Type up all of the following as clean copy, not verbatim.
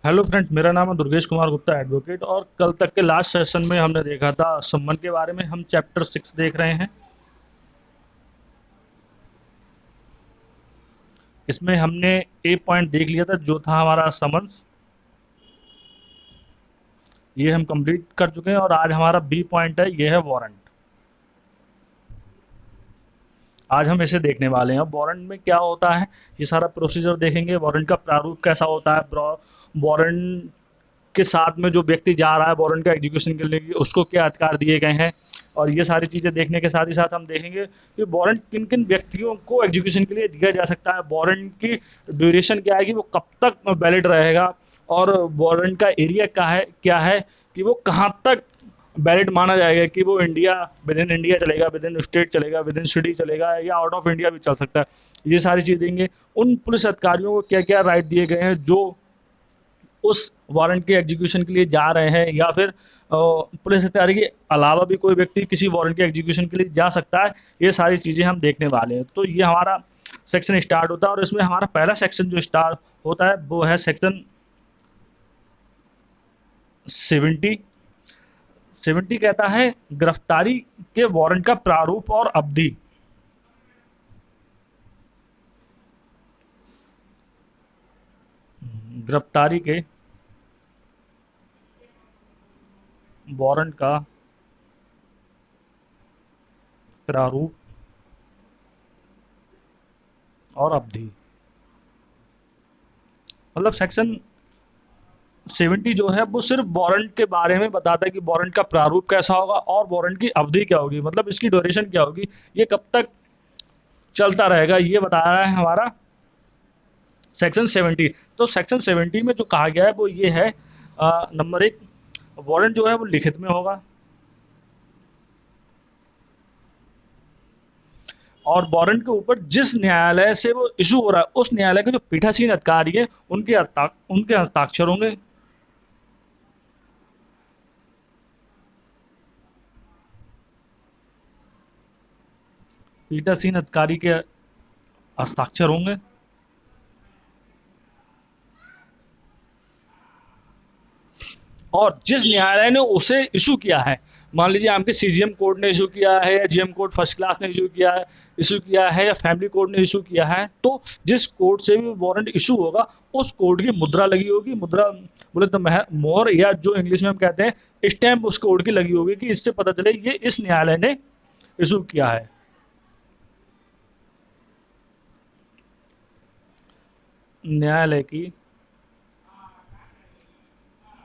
Hello friends, मेरा नाम है दुर्गेश कुमार गुप्ता एडवोकेट। और कल तक के लास्ट सेशन में हमने देखा था सम्मन के बारे में। हम चैप्टर 6 देख रहे हैं। इसमें हमने ए पॉइंट देख लिया था जो था हमारा समन्स। ये हम कंप्लीट कर चुके हैं और आज हमारा बी पॉइंट है, ये है वारंट। आज हम इसे देखने वाले हैं। वारंट में क्या होता है ये सारा प्रोसीजर देखेंगे। वारंट का प्रारूप कैसा होता है, वारंट के साथ में जो व्यक्ति जा रहा है वारंट का एग्जीक्यूशन के लिए उसको क्या अधिकार दिए गए हैं। और ये सारी चीज़ें देखने के साथ ही साथ हम देखेंगे कि वारंट किन किन व्यक्तियों को एग्जीक्यूशन के लिए दिया जा सकता है, वारंट की ड्यूरेशन क्या है कि वो कब तक वैलिड रहेगा, और वारंट का एरिया क्या है कि वो कहाँ तक वैलिड माना जाएगा, कि वो इंडिया, विद इन इंडिया चलेगा, विद इन स्टेट चलेगा, विद इन सिटी चलेगा, या आउट ऑफ इंडिया भी चल सकता है। ये सारी चीज़ देंगे। उन पुलिस अधिकारियों को क्या क्या राइट दिए गए हैं जो उस वारंट के एग्जीक्यूशन के लिए जा रहे हैं, या फिर पुलिस अधिकारी के अलावा भी कोई व्यक्ति किसी वारंट के एग्जीक्यूशन के लिए जा सकता है। ये सारी चीज़ें हम देखने वाले हैं। तो ये हमारा सेक्शन स्टार्ट होता है, और इसमें हमारा पहला सेक्शन जो स्टार्ट होता है वो है सेक्शन 70। 70 कहता है गिरफ्तारी के वारंट का प्रारूप और अवधि। गिरफ्तारी के वारंट का प्रारूप और अवधि। मतलब सेक्शन 70 जो है वो सिर्फ वारंट के बारे में बताता है कि वारंट का प्रारूप कैसा होगा और वारंट की अवधि क्या होगी, मतलब इसकी ड्यूरेशन क्या होगी, ये कब तक चलता रहेगा, ये बता रहा है हमारा सेक्शन 70। तो सेक्शन 70 में जो कहा गया है वो ये है, नंबर 1, वारंट जो है वो लिखित में होगा, और वारंट के ऊपर जिस न्यायालय से वो इशू हो रहा है उस न्यायालय के जो पीठासीन अधिकारी है उनके हस्ताक्षर होंगे। पीठासीन अधिकारी के हस्ताक्षर होंगे। और जिस न्यायालय ने उसे इशू किया है, मान लीजिए आपके सीजीएम कोर्ट ने इशू किया है, या जीएम कोर्ट फर्स्ट क्लास ने इशू किया है, या फैमिली कोर्ट ने इशू किया है, तो जिस कोर्ट से भी वारंट इशू होगा उस कोर्ट की मुद्रा लगी होगी। मुद्रा बोले तो मोहर, या जो इंग्लिश में हम कहते हैं स्टैंप, उस कोर्ट की लगी होगी कि इससे पता चले ये इस न्यायालय ने इशू किया है। न्यायालय की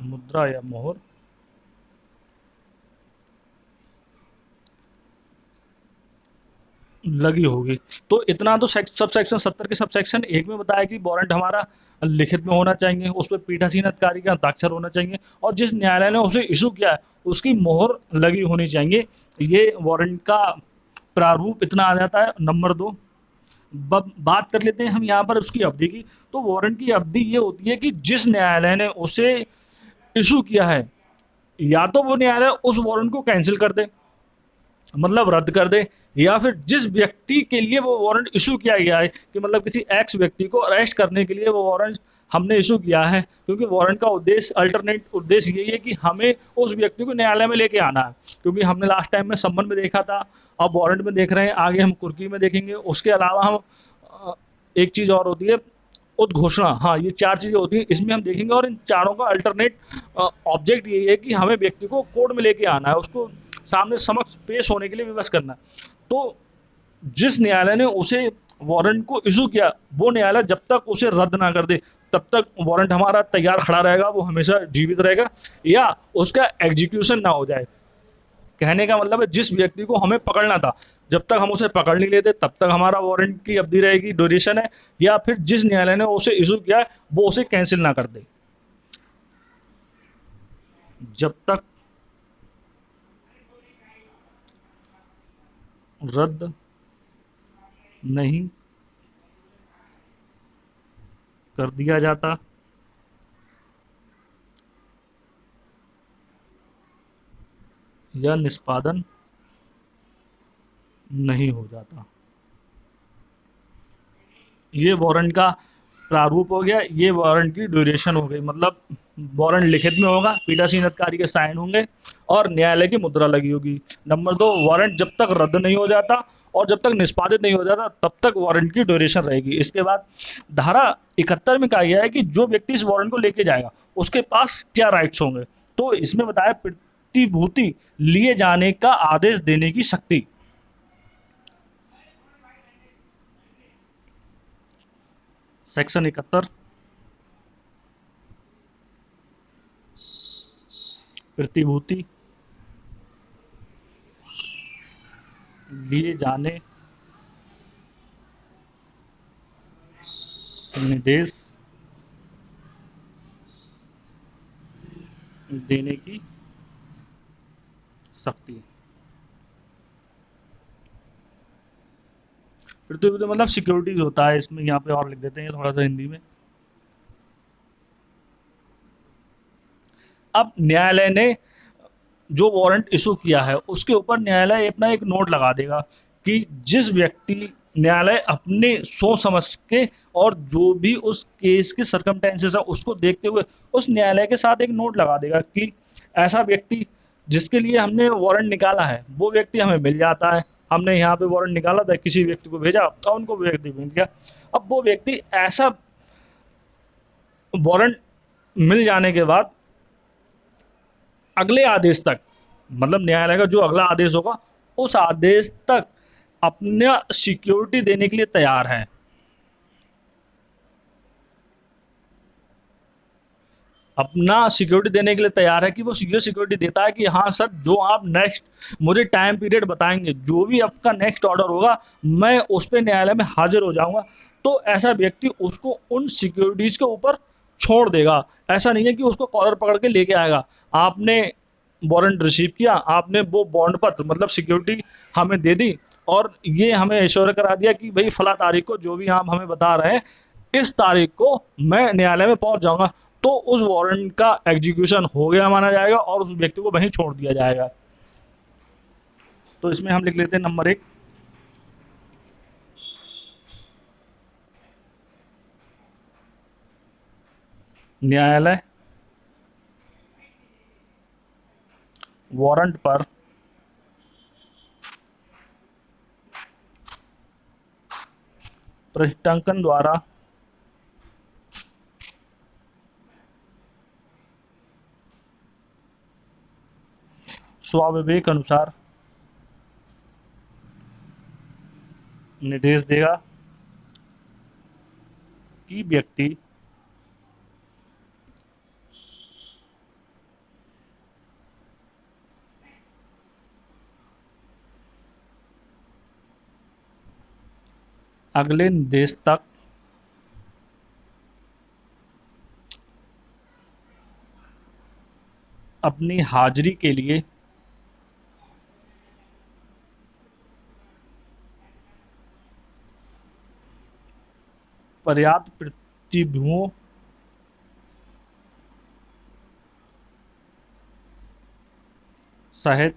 मुद्रा या मोहर लगी होगी। तो इतना तो सब सेक्शन 70 के सब सेक्शन 1 में बताया कि वारंट हमारा लिखित में होना चाहिए, उस पर पीठासीन अधिकारी का हस्ताक्षर होना चाहिए, और जिस न्यायालय ने उसे इशू किया है उसकी मोहर लगी होनी चाहिए। ये वारंट का प्रारूप इतना आ जाता है। नंबर 2, बात कर लेते हैं हम यहाँ पर उसकी अवधि की। तो वारंट की अवधि ये होती है कि जिस न्यायालय ने उसे इशू किया है, या तो वो न्यायालय उस वारंट को कैंसिल कर दे, मतलब रद्द कर दे, या फिर जिस व्यक्ति के लिए वो वारंट इशू किया गया है, कि मतलब किसी एक्स व्यक्ति को अरेस्ट करने के लिए वो वारंट हमने इशू किया है, क्योंकि वारंट का उद्देश्य, अल्टरनेट उद्देश्य यही है कि हमें उस व्यक्ति को न्यायालय में लेके आना है। क्योंकि हमने लास्ट टाइम में सम्मन में देखा था, अब वारंट में देख रहे हैं, आगे हम कुर्की में देखेंगे। उसके अलावा हम एक चीज़ और होती है, उद्घोषणा। हाँ, ये 4 चीज़ें होती हैं, इसमें हम देखेंगे। और इन चारों का अल्टरनेट ऑब्जेक्ट यही है कि हमें व्यक्ति को कोर्ट में लेके आना है, उसको सामने समक्ष पेश होने के लिए विवश करना है। तो जिस न्यायालय ने उसे वारंट को इशू किया, वो न्यायालय जब तक उसे रद्द ना कर दे तब तक वारंट हमारा तैयार खड़ा रहेगा, वो हमेशा जीवित रहेगा, या उसका एग्जीक्यूशन ना हो जाए। कहने का मतलब है जिस व्यक्ति को हमें पकड़ना था, जब तक हम उसे पकड़ नहीं लेते तब तक हमारा वारंट की अवधि रहेगी, ड्यूरेशन है। या फिर जिस न्यायालय ने उसे इशू किया है वो उसे कैंसिल ना कर दे, जब तक रद्द नहीं कर दिया जाता, या निष्पादन नहीं हो जाता। ये वारंट का प्रारूप हो गया, ये वारंट की ड्यूरेशन हो गई। मतलब वारंट लिखित में होगा, पीठासीन अधिकारी के साइन होंगे और न्यायालय की मुद्रा लगी होगी। नंबर 2, वारंट जब तक रद्द नहीं हो जाता और जब तक निष्पादित नहीं हो जाता तब तक वारंट की ड्यूरेशन रहेगी। इसके बाद धारा 71 में कहा गया है कि जो व्यक्ति इस वारंट को लेके जाएगा उसके पास क्या राइट्स होंगे। तो इसमें बताया प्रतिभूति लिए जाने का आदेश देने की शक्ति। सेक्शन 71, प्रतिभूति लिए जाने निर्देश देने की शक्ति। प्रतिभूति मतलब सिक्योरिटीज होता है, इसमें यहाँ पे और लिख देते हैं थोड़ा सा हिंदी में। अब न्यायालय ने जो वारंट इशू किया है उसके ऊपर न्यायालय अपना एक नोट लगा देगा कि जिस व्यक्ति, न्यायालय अपने सोच समझ के और जो भी उस केस के सर्कमटेंसेस है उसको देखते हुए उस न्यायालय के साथ एक नोट लगा देगा कि ऐसा व्यक्ति जिसके लिए हमने वारंट निकाला है वो व्यक्ति हमें मिल जाता है। हमने यहाँ पे वारंट निकाला था, किसी व्यक्ति को भेजा और उनको व्यक्ति मिल गया। अब वो व्यक्ति ऐसा वारंट मिल जाने के बाद अगले आदेश तक, मतलब न्यायालय का जो अगला आदेश होगा उस आदेश तक अपना सिक्योरिटी देने के लिए तैयार है। अपना सिक्योरिटी देने के लिए तैयार है कि वो ये सिक्योरिटी देता है कि हाँ सर, जो आप नेक्स्ट मुझे टाइम पीरियड बताएंगे, जो भी आपका नेक्स्ट ऑर्डर होगा मैं उस पर न्यायालय में हाजिर हो जाऊंगा। तो ऐसा व्यक्ति उसको उन सिक्योरिटीज के ऊपर छोड़ देगा। ऐसा नहीं है कि उसको कॉलर पकड़ के लेके आएगा। आपने वारंट रिसीव किया, आपने वो बॉन्ड पत्र मतलब सिक्योरिटी हमें दे दी और ये हमें एश्योर करा दिया कि भाई फला तारीख को जो भी आप हमें बता रहे हैं इस तारीख को मैं न्यायालय में पहुंच जाऊंगा। तो उस वारंट का एग्जीक्यूशन हो गया माना जाएगा और उस व्यक्ति को वहीं छोड़ दिया जाएगा। तो इसमें हम लिख लेते हैं नंबर 1, न्यायालय वारंट पर पृष्ठांकन द्वारा स्वाविवेक अनुसार निर्देश देगा कि व्यक्ति अगले निर्देश तक अपनी हाजिरी के लिए पर्याप्त प्रतिभुओं सहित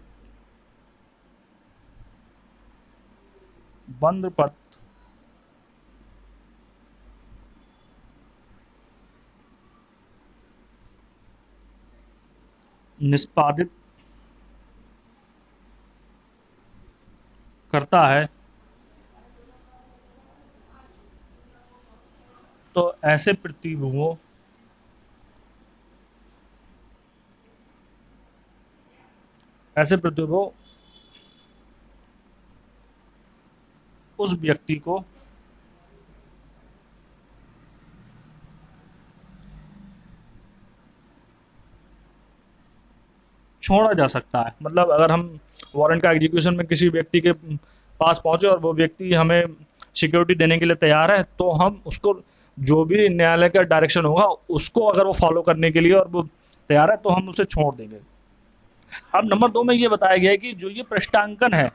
बंद पत्र निष्पादित करता है। तो ऐसे प्रतिभुओं उस व्यक्ति को छोड़ा जा सकता है। मतलब अगर हम वारंट का एग्जीक्यूशन में किसी व्यक्ति के पास पहुंचे और वो व्यक्ति हमें सिक्योरिटी देने के लिए तैयार है तो हम उसको, जो भी न्यायालय का डायरेक्शन होगा उसको अगर वो फॉलो करने के लिए और वो तैयार है तो हम उसे छोड़ देंगे। अब नंबर 2 में ये बताया गया है कि जो ये पृष्ठांकन है,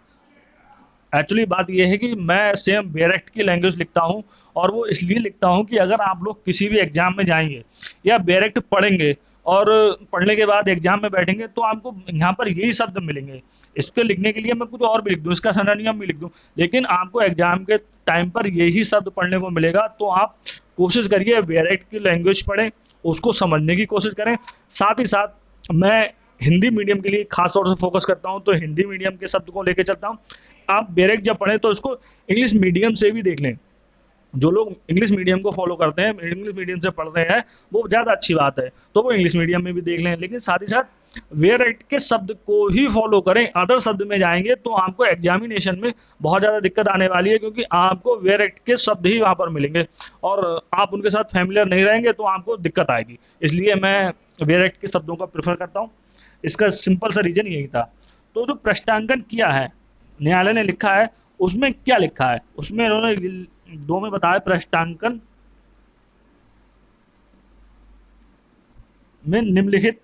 एक्चुअली बात ये है कि मैं सेम बेरेक्ट की लैंग्वेज लिखता हूँ और वो इसलिए लिखता हूँ कि अगर आप लोग किसी भी एग्जाम में जाएंगे या बेरेक्ट पढ़ेंगे और पढ़ने के बाद एग्जाम में बैठेंगे तो आपको यहाँ पर यही शब्द मिलेंगे। इसके लिखने के लिए मैं कुछ और भी लिख दूँ, इसका सिनोनिम भी लिख दूँ, लेकिन आपको एग्जाम के टाइम पर यही शब्द पढ़ने को मिलेगा। तो आप कोशिश करिए वेरिएट की लैंग्वेज पढ़ें, उसको समझने की कोशिश करें। साथ ही साथ मैं हिंदी मीडियम के लिए खास तौर से फोकस करता हूँ, तो हिंदी मीडियम के शब्द को लेके चलता हूँ। आप वेरिएट जब पढ़ें तो इसको इंग्लिश मीडियम से भी देख लें। जो लोग इंग्लिश मीडियम को फॉलो करते हैं, इंग्लिश मीडियम से पढ़ रहे हैं, वो ज़्यादा अच्छी बात है, तो वो इंग्लिश मीडियम में भी देख लें। लेकिन साथ ही साथ वेरिएट के शब्द को ही फॉलो करें। अदर शब्द में जाएंगे तो आपको एग्जामिनेशन में बहुत ज़्यादा दिक्कत आने वाली है, क्योंकि आपको वेरिएट के शब्द ही वहाँ पर मिलेंगे और आप उनके साथ फैमिलियर नहीं रहेंगे तो आपको दिक्कत आएगी। इसलिए मैं वेरिएट के शब्दों का प्रेफर करता हूँ। इसका सिंपल सा रीज़न यही था। तो जो प्रश्नांकन किया है, न्यायालय ने लिखा है, उसमें क्या लिखा है? उसमें इन्होंने दो में बताया, प्रश्नांकन में निम्नलिखित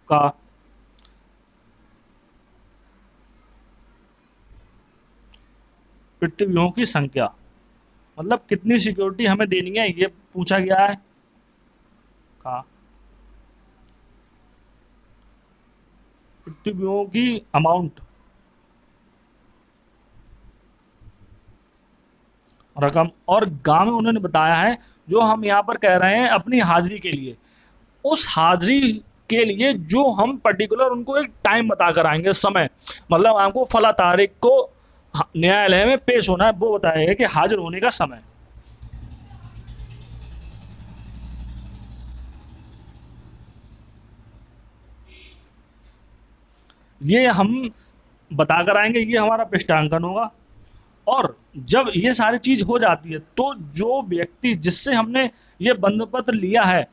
का पृथ्वियों की संख्या, मतलब कितनी सिक्योरिटी हमें देनी है, ये पूछा गया है। का पृथ्वियों की अमाउंट, रकम, और गांव में उन्होंने बताया है जो हम यहाँ पर कह रहे हैं अपनी हाजिरी के लिए, उस हाजिरी के लिए जो हम पर्टिकुलर उनको एक टाइम बता कर आएंगे, समय, मतलब आपको फला तारीख को न्यायालय में पेश होना है, वो बताएगा कि हाजिर होने का समय। ये हम बताकर आएंगे, ये हमारा पृष्ठांकन होगा। और जब ये सारी चीज हो जाती है तो जो व्यक्ति जिससे हमने ये बंध पत्र लिया है,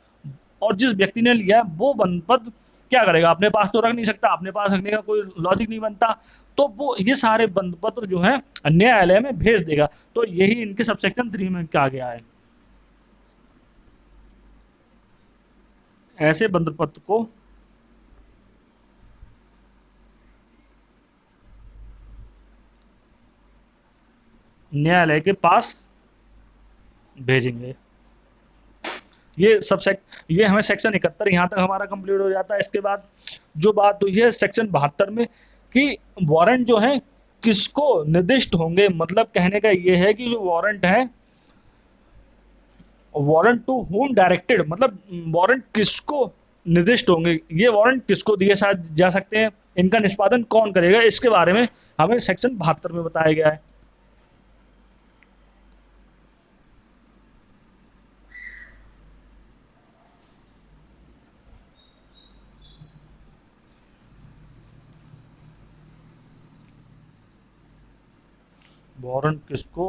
और जिस व्यक्ति ने लिया है वो बंध पत्र क्या करेगा, अपने पास तो रख नहीं सकता, अपने पास रखने का कोई लॉजिक नहीं बनता, तो वो ये सारे बंध पत्र जो है न्यायालय में भेज देगा। तो यही इनके सबसेक्शन 3 में कहा गया है। ऐसे बंध पत्र को न्यायालय के पास भेजेंगे। ये हमें सेक्शन 71 यहाँ तक हमारा कंप्लीट हो जाता है। इसके बाद जो बात हुई है सेक्शन 72 में, कि वारंट जो है किसको निर्दिष्ट होंगे, मतलब कहने का ये है कि जो वारंट है, वारंट टू होम डायरेक्टेड, मतलब वारंट किसको निर्दिष्ट होंगे, ये वारंट किसको दिए जा सकते हैं, इनका निष्पादन कौन करेगा, इसके बारे में हमें सेक्शन 72 में बताया गया है। वारंट किसको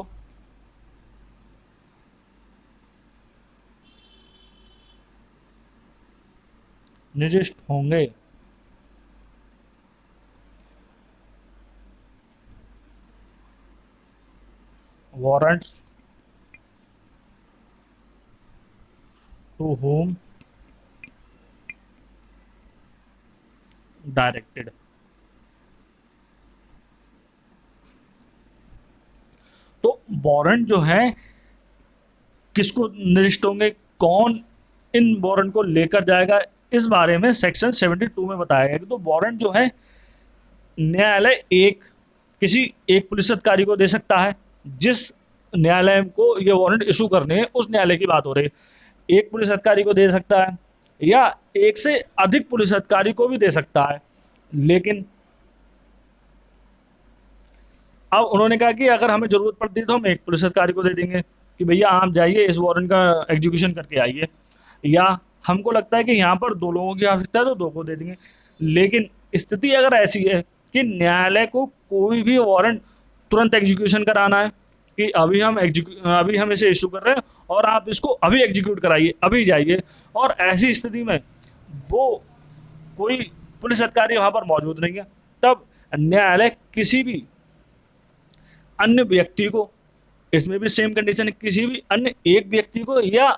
निर्दिष्ट होंगे, वारंट्स टू होम डायरेक्टेड। तो वारंट जो है किसको निर्दिष्ट होंगे, कौन इन वारंट को लेकर जाएगा, इस बारे में सेक्शन 72 में बताया गया कि तो वारंट जो है न्यायालय किसी एक पुलिस अधिकारी को दे सकता है। जिस न्यायालय को ये वारंट इशू करने हैं उस न्यायालय की बात हो रही है, एक पुलिस अधिकारी को दे सकता है या एक से अधिक पुलिस अधिकारी को भी दे सकता है। लेकिन अब उन्होंने कहा कि अगर हमें जरूरत पड़ती है तो हम एक पुलिस अधिकारी को दे देंगे कि भैया आप जाइए इस वारंट का एग्जीक्यूशन करके आइए, या हमको लगता है कि यहाँ पर दो लोगों की आवश्यकता है तो दो को दे देंगे। लेकिन स्थिति अगर ऐसी है कि न्यायालय को कोई भी वारंट तुरंत एग्जीक्यूशन कराना है, कि अभी हम इसे इशू कर रहे हैं और आप इसको अभी एग्जीक्यूट कराइए, अभी जाइए, और ऐसी स्थिति में वो कोई पुलिस अधिकारी वहां पर मौजूद नहीं है, तब न्यायालय किसी भी अन्य व्यक्ति को, इसमें भी सेम कंडीशन है, किसी भी अन्य एक व्यक्ति को या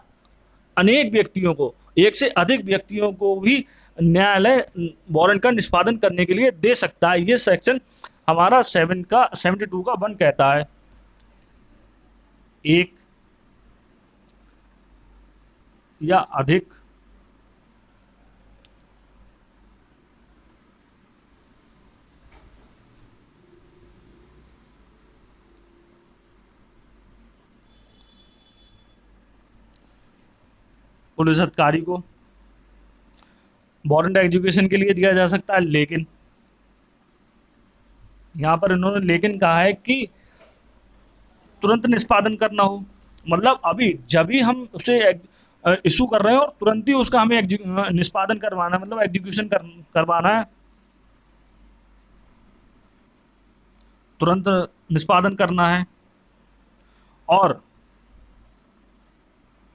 अनेक व्यक्तियों को, एक से अधिक व्यक्तियों को भी न्यायालय वारंट का निष्पादन करने के लिए दे सकता है। ये सेक्शन हमारा 72 का 1 कहता है। एक या अधिक पुलिस अधिकारी को वारंट एग्जीक्यूशन के लिए दिया जा सकता है, लेकिन यहाँ पर इन्होंने लेकिन कहा है कि तुरंत निष्पादन करना हो। मतलब अभी जब भी हम उसे इशू कर रहे हैं और तुरंत ही उसका हमें निष्पादन करवाना है, मतलब एग्जीक्यूशन करवाना है, तुरंत निष्पादन करना है। और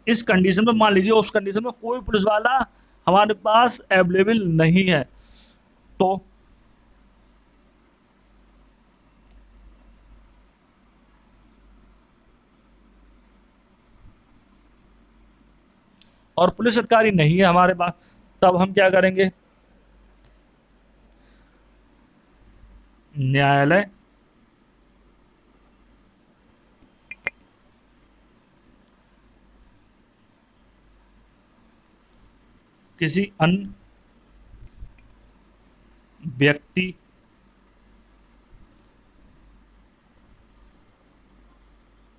इस कंडीशन में मान लीजिए उस कंडीशन में कोई पुलिस वाला हमारे पास अवेलेबल नहीं है, तो और पुलिस अधिकारी नहीं है हमारे पास, तब हम क्या करेंगे? न्यायालय किसी अन्य व्यक्ति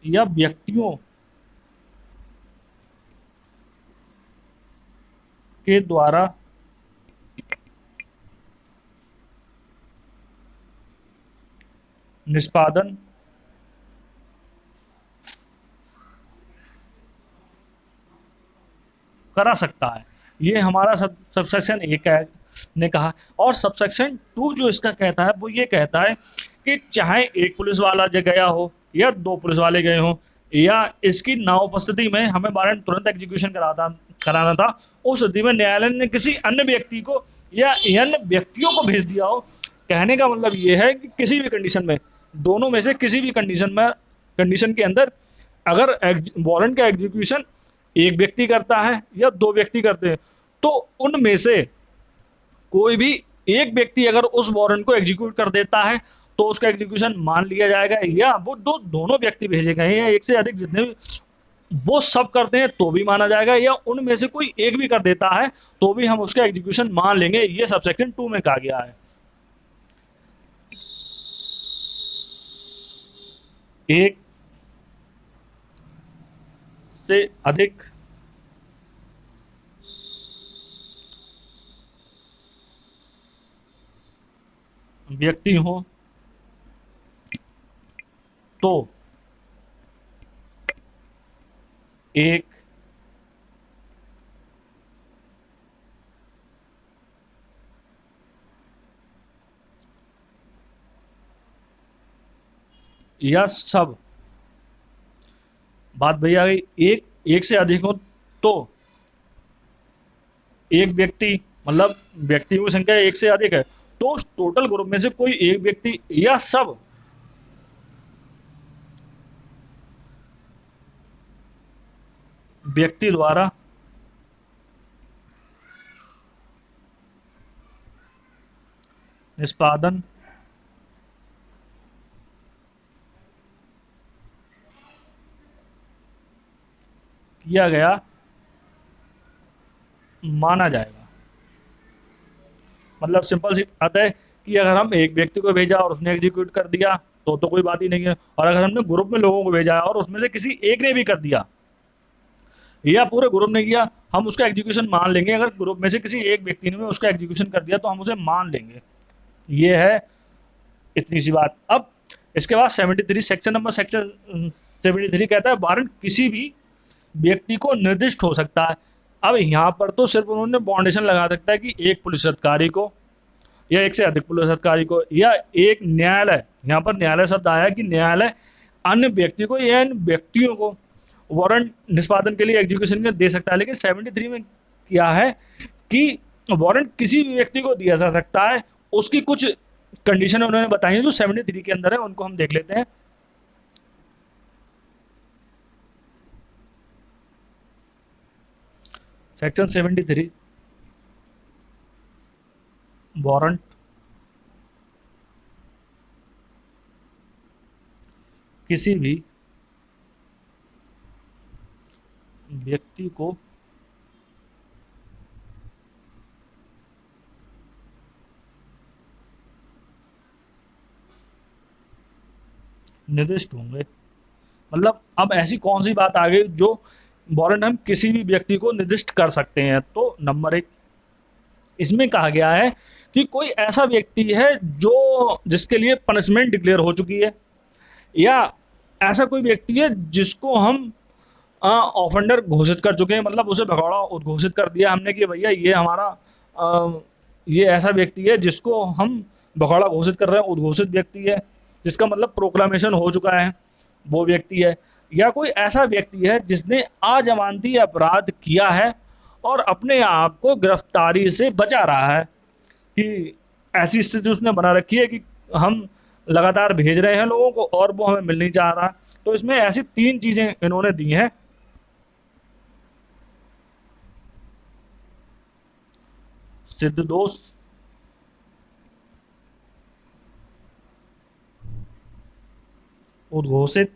या व्यक्तियों के द्वारा निष्पादन करा सकता है। ये हमारा सबसेक्शन एक है ने कहा। और सबसेक्शन टू जो इसका कहता है वो ये कहता है कि चाहे एक पुलिस वाला जो गया हो या दो पुलिस वाले गए हों, या इसकी ना उपस्थिति में हमें वारंट तुरंत एग्जीक्यूशन कराना था, उस स्थिति में न्यायालय ने किसी अन्य व्यक्ति को या अन्य व्यक्तियों को भेज दिया हो। कहने का मतलब ये है कि किसी भी कंडीशन में, दोनों में से किसी भी कंडीशन के अंदर अगर वारंट का एग्जीक्यूशन एक व्यक्ति करता है या दो व्यक्ति करते हैं, तो उनमें से कोई भी एक व्यक्ति अगर उस वारंट को एग्जीक्यूट कर देता है तो उसका एग्जीक्यूशन मान लिया जाएगा, या वो दोनों व्यक्ति भेजे गए हैं या एक से अधिक जितने भी वो सब करते हैं तो भी माना जाएगा, या उनमें से कोई एक भी कर देता है तो भी हम उसका एग्जीक्यूशन मान लेंगे। ये सबसेक्शन 2 में कहा गया है। एक से अधिक व्यक्ति हो तो एक या सब, बात भैया गई, एक से अधिक हो तो एक व्यक्ति, मतलब व्यक्तियों की संख्या एक से अधिक है तो उस टोटल ग्रुप में से कोई एक व्यक्ति या सब व्यक्ति द्वारा निष्पादन किया गया माना जाएगा। मतलब सिंपल सी बात है कि अगर हम एक व्यक्ति को भेजा और उसने एग्जीक्यूट कर दिया तो कोई बात ही नहीं है, और अगर हमने ग्रुप में लोगों को भेजा है और उसमें से किसी एक ने भी कर दिया या पूरे ग्रुप ने किया, हम उसका एग्जीक्यूशन मान लेंगे। अगर ग्रुप में से किसी एक व्यक्ति ने भी उसका एग्जीक्यूशन कर दिया तो हम उसे मान लेंगे। ये है इतनी सी बात। अब इसके बाद 73 सेक्शन 73 कहता है वारंट किसी भी व्यक्ति को निर्दिष्ट हो सकता है। अब यहाँ पर तो सिर्फ उन्होंने बाउंडेशन लगा रखा है कि एक पुलिस अधिकारी को या एक से अधिक पुलिस अधिकारी को या एक न्यायालय, यहाँ पर न्यायालय शब्द आया कि न्यायालय अन्य व्यक्ति को या इन व्यक्तियों को वारंट निष्पादन के लिए एग्जीक्यूशन में दे सकता है। लेकिन 73 में क्या है कि वारंट किसी भी व्यक्ति को दिया जा सकता है, उसकी कुछ कंडीशन उन्होंने बताई है जो 73 के अंदर है, उनको हम देख लेते हैं। सेक्शन 73 वारंट किसी भी व्यक्ति को निर्दिष्ट होंगे। मतलब अब ऐसी कौन सी बात आ गई जो वारंट हम किसी भी व्यक्ति को निर्दिष्ट कर सकते हैं। तो नंबर एक, इसमें कहा गया है कि कोई ऐसा व्यक्ति है जो जिसके लिए पनिशमेंट डिक्लेयर हो चुकी है, या ऐसा कोई व्यक्ति है जिसको हम ऑफेंडर घोषित कर चुके हैं, मतलब उसे भगौड़ा उद्घोषित कर दिया हमने कि भैया ये हमारा ये ऐसा व्यक्ति है जिसको हम भगौड़ा घोषित कर रहे हैं, उद्घोषित व्यक्ति है जिसका मतलब प्रोक्लामेशन हो चुका है, वो व्यक्ति है। या कोई ऐसा व्यक्ति है जिसने अजमानती अपराध किया है और अपने आप को गिरफ्तारी से बचा रहा है, कि ऐसी स्थिति उसने बना रखी है कि हम लगातार भेज रहे हैं लोगों को और वो हमें मिल नहीं चाह रहा। तो इसमें ऐसी 3 चीज़ें इन्होंने दी हैं। सिद्ध दोष, उद्घोषित,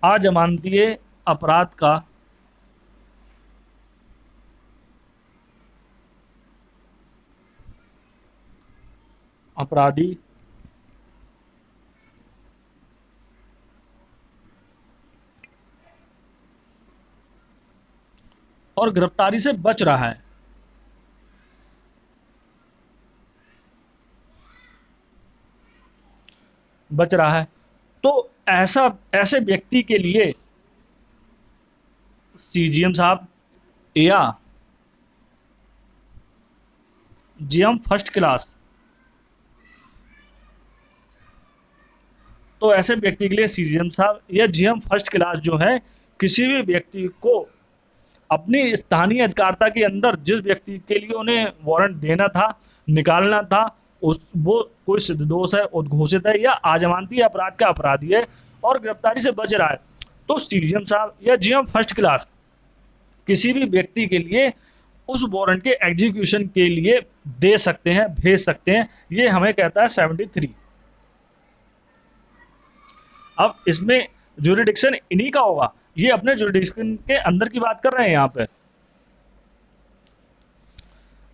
अजमानतीय अपराध का अपराधी और गिरफ्तारी से बच रहा है। बच रहा है तो ऐसा ऐसे व्यक्ति के लिए सीजीएम साहब या जीएम फर्स्ट क्लास, तो ऐसे व्यक्ति के लिए सीजीएम साहब या जीएम फर्स्ट क्लास जो है, किसी भी व्यक्ति को अपनी स्थानीय अधिकारिता के अंदर जिस व्यक्ति के लिए उन्हें वारंट देना था, निकालना था, उस वो कोई सिद्ध दोष है, उद्घोषित है या आजमानती अपराध का अपराधी है और गिरफ्तारी से बच रहा है, तो सीजीएम साहब या जीएम फर्स्ट क्लास किसी भी व्यक्ति के लिए उस वारंट के एग्जीक्यूशन के लिए दे सकते हैं, भेज सकते हैं। ये हमें कहता है 73। अब इसमें जुरिडिक्शन इन्हीं का होगा, ये अपने जुरिडिक्शन के अंदर की बात कर रहे हैं यहाँ पे।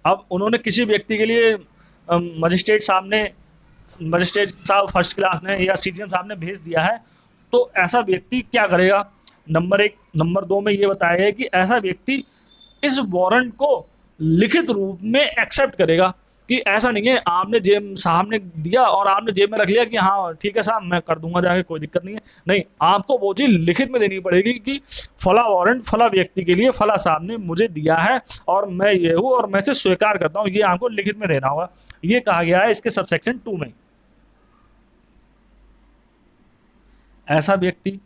अब उन्होंने किसी व्यक्ति के लिए मजिस्ट्रेट साहब फर्स्ट क्लास ने या सीजीएम साहब ने भेज दिया है, तो ऐसा व्यक्ति क्या करेगा? नंबर एक, नंबर दो में ये बताया है कि ऐसा व्यक्ति इस वारंट को लिखित रूप में एक्सेप्ट करेगा, कि ऐसा नहीं है आपने जेब साहब ने दिया और आपने जेब में रख लिया कि हाँ ठीक है साहब मैं कर दूंगा जाके, कोई दिक्कत नहीं है। नहीं, आपको वो चीज़ लिखित में देनी पड़ेगी कि फला वारंट फला व्यक्ति के लिए फला साहब ने मुझे दिया है और मैं ये हूँ और मैं इसे स्वीकार करता हूँ, ये आपको लिखित में देना होगा। ये कहा गया है इसके सबसेक्शन 2 में। ऐसा व्यक्ति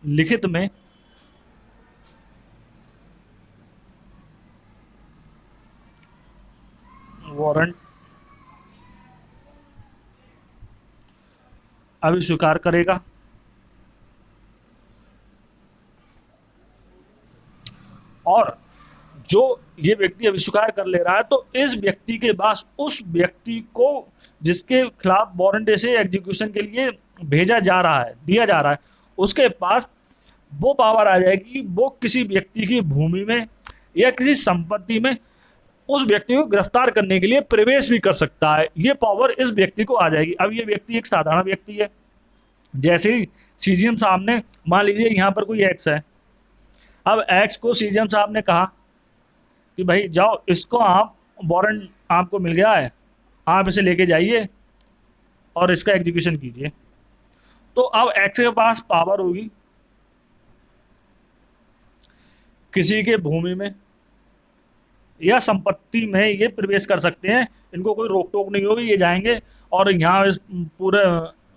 लिखित में वारंट अभिस्वीकार करेगा और जो ये व्यक्ति अभिस्वीकार कर ले रहा है, तो इस व्यक्ति के पास उस व्यक्ति को जिसके खिलाफ वारंट से एग्जीक्यूशन के लिए भेजा जा रहा है, दिया जा रहा है, उसके पास वो पावर आ जाएगी, वो किसी व्यक्ति की भूमि में या किसी संपत्ति में उस व्यक्ति को गिरफ्तार करने के लिए प्रवेश भी कर सकता है। ये पावर इस व्यक्ति को आ जाएगी। अब ये व्यक्ति एक साधारण व्यक्ति है, जैसे ही सीजीएम साहब ने, मान लीजिए यहाँ पर कोई एक्स है, अब एक्स को सीजीएम साहब ने कहा कि भाई जाओ इसको आप, वारंट आपको मिल गया है, आप इसे लेके जाइए और इसका एग्जीक्यूशन कीजिए। तो अब एक्स के पास पावर होगी किसी के भूमि में या संपत्ति में ये प्रवेश कर सकते हैं, इनको कोई रोक टोक नहीं होगी, ये जाएंगे और यहाँ इस पूरे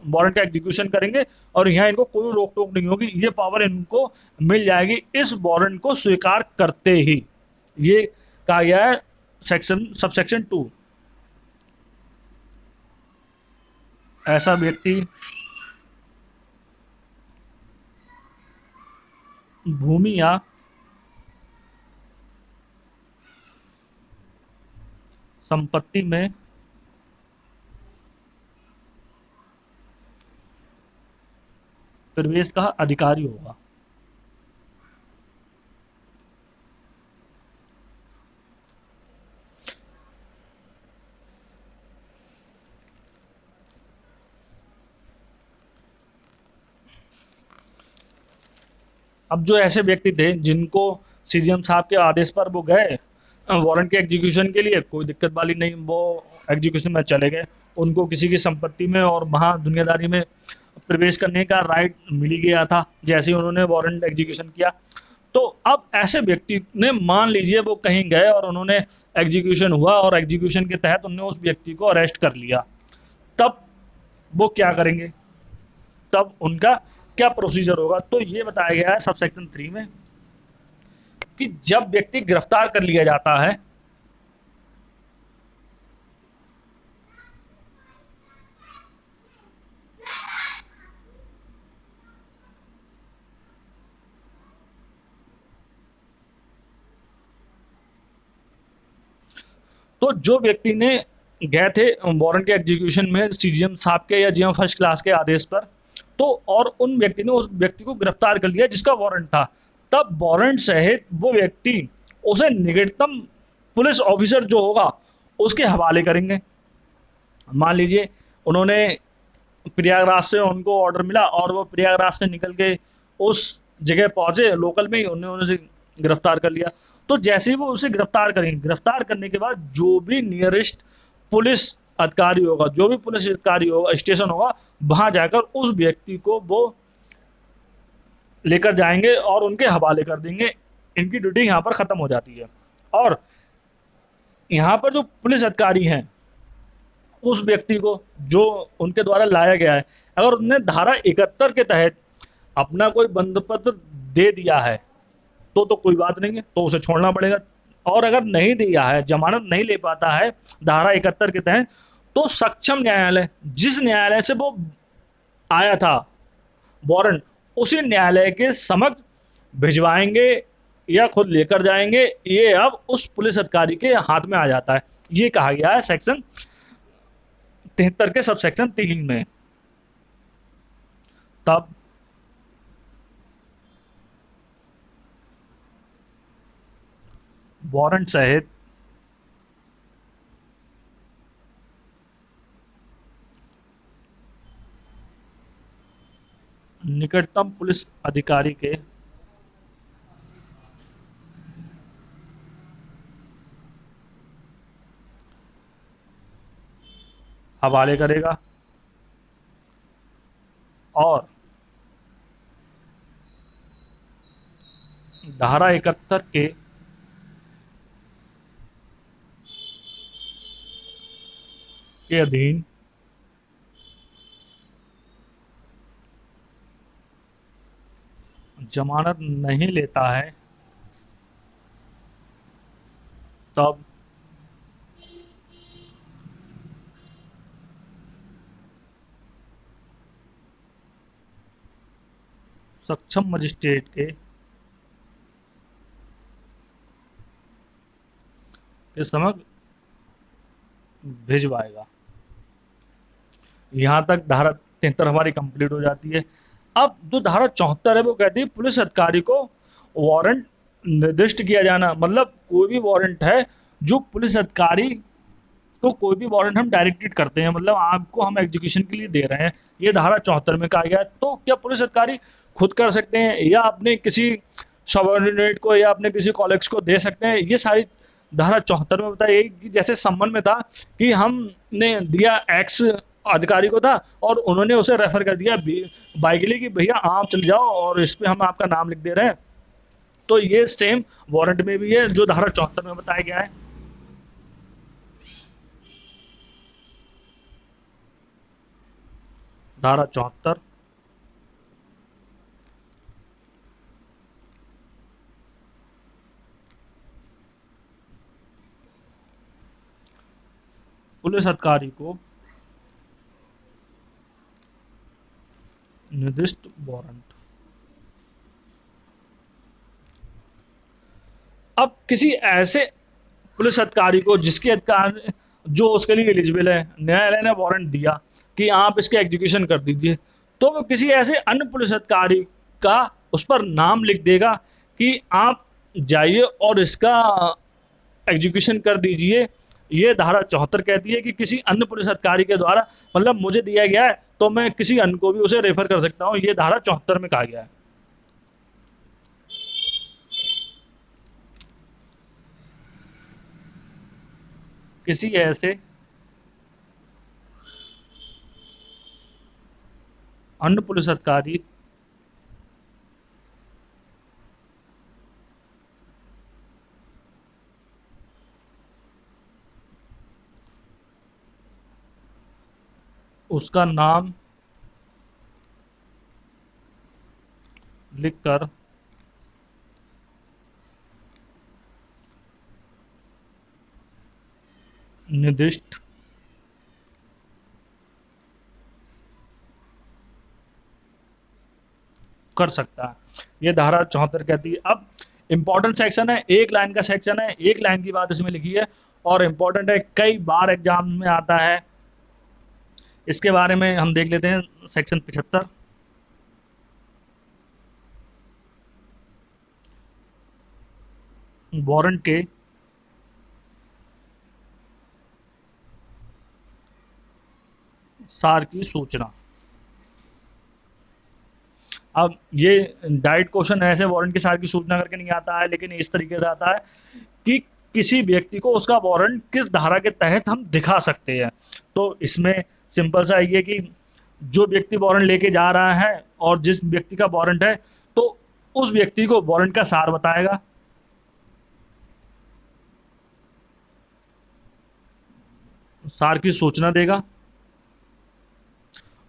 वारंट का एग्जीक्यूशन करेंगे और यहाँ इनको कोई रोक टोक नहीं होगी, ये पावर इनको मिल जाएगी इस वारंट को स्वीकार करते ही। ये कहा गया है सबसेक्शन 2। ऐसा व्यक्ति भूमि या संपत्ति में प्रवेश का अधिकारी होगा। अब जो ऐसे व्यक्ति थे जिनको सीजीएम साहब के आदेश पर वो गए वारंट के एग्जीक्यूशन के लिए, कोई दिक्कत वाली नहीं, वो एग्जीक्यूशन में चले गए। उनको किसी की संपत्ति में और वहाँ दुनियादारी में प्रवेश करने का राइट मिल ही गया था जैसे ही उन्होंने वारंट एग्जीक्यूशन किया। तो अब ऐसे व्यक्ति ने, मान लीजिए वो कहीं गए और उन्होंने एग्जीक्यूशन हुआ और एग्जीक्यूशन के तहत उन्होंने उस व्यक्ति को अरेस्ट कर लिया, तब वो क्या करेंगे, तब उनका क्या प्रोसीजर होगा। तो ये बताया गया है सब सेक्शन 3 में कि जब व्यक्ति गिरफ्तार कर लिया जाता है तो जो व्यक्ति ने गए थे वारंट के एग्जीक्यूशन में सीजीएम साहब के या जीएम फर्स्ट क्लास के आदेश पर, तो और उन व्यक्ति ने उस व्यक्ति को गिरफ्तार कर लिया जिसका वारंट था, तब वारंट सहित वो व्यक्ति उसे निकटतम पुलिस ऑफिसर जो होगा उसके हवाले करेंगे। मान लीजिए उन्होंने प्रयागराज से उनको ऑर्डर मिला और वो प्रयागराज से निकल के उस जगह पहुंचे, लोकल में ही उन्होंने उसे गिरफ्तार कर लिया। तो जैसे ही वो उसे गिरफ्तार करेंगे, गिरफ्तार करने के बाद जो भी नियरेस्ट पुलिस अधिकारी होगा, जो भी पुलिस अधिकारी होगा, स्टेशन होगा, वहां जाकर उस व्यक्ति को वो लेकर जाएंगे और उनके हवाले कर देंगे। इनकी ड्यूटी यहाँ पर ख़त्म हो जाती है। और यहाँ पर जो पुलिस अधिकारी हैं, उस व्यक्ति को जो उनके द्वारा लाया गया है, अगर उन्होंने धारा 71 के तहत अपना कोई बंदपत्र दे दिया है तो कोई बात नहीं है, तो उसे छोड़ना पड़ेगा। और अगर नहीं दिया है, जमानत नहीं ले पाता है धारा 71 के तहत, तो सक्षम न्यायालय, जिस न्यायालय से वो आया था वारंट, उसी न्यायालय के समक्ष भिजवाएंगे या खुद लेकर जाएंगे। ये अब उस पुलिस अधिकारी के हाथ में आ जाता है। ये कहा गया है सेक्शन 73 के सब सेक्शन 3 में। तब वारंट सहित निकटतम पुलिस अधिकारी के हवाले करेगा और धारा 71 के अधीन जमानत नहीं लेता है, तब सक्षम मजिस्ट्रेट के समक्ष भिजवाएगा। यहाँ तक धारा 73 हमारी कंप्लीट हो जाती है। अब जो धारा 74 है वो कहती है पुलिस अधिकारी को वारंट निर्दिष्ट किया जाना, मतलब कोई भी वारंट है जो पुलिस अधिकारी को, कोई भी वारंट हम डायरेक्टेड करते हैं, मतलब आपको हम एग्जीक्यूशन के लिए दे रहे हैं, ये धारा 74 में कहा गया है। तो क्या पुलिस अधिकारी खुद कर सकते हैं या अपने किसी सबऑर्डिनेट को या अपने किसी कॉलेग्स को दे सकते हैं? ये सारी धारा 74 में बताया कि जैसे संबंध में था कि हमने दिया एक्स अधिकारी को था और उन्होंने उसे रेफर कर दिया बाई के लिए कि भैया आप चले जाओ और इस पे हम आपका नाम लिख दे रहे हैं। तो ये सेम वारंट में भी है जो धारा 74 में बताया गया है। धारा 74 पुलिस अधिकारी को निर्दिष्ट वारंट। अब किसी ऐसे पुलिस अधिकारी को जिसके अधिकार जो उसके लिए एलिजिबल है, न्यायालय ने वारंट दिया कि आप इसके एग्जीक्यूशन कर दीजिए, तो वो किसी ऐसे अन्य पुलिस अधिकारी का उस पर नाम लिख देगा कि आप जाइए और इसका एग्जीक्यूशन कर दीजिए। ये धारा 74 कहती है कि किसी अन्य पुलिस अधिकारी के द्वारा, मतलब मुझे दिया गया है तो मैं किसी अन्य को भी उसे रेफर कर सकता हूँ, ये धारा 74 में कहा गया है। किसी ऐसे अन्य पुलिस अधिकारी उसका नाम लिखकर निर्दिष्ट कर सकता है। ये धारा 74 कहती है। अब इंपॉर्टेंट सेक्शन है, एक लाइन का सेक्शन है, एक लाइन की बात इसमें लिखी है और इंपॉर्टेंट है, कई बार एग्जाम में आता है। इसके बारे में हम देख लेते हैं। सेक्शन 75 वारंट के सार की सूचना। अब ये डाइट क्वेश्चन ऐसे वारंट के सार की सूचना करके नहीं आता है, लेकिन इस तरीके से आता है कि किसी व्यक्ति को उसका वारंट किस धारा के तहत हम दिखा सकते हैं। तो इसमें सिंपल सा ये कि जो व्यक्ति वारंट लेके जा रहा है और जिस व्यक्ति का वारंट है, तो उस व्यक्ति को वारंट का सार बताएगा, सार की सूचना देगा।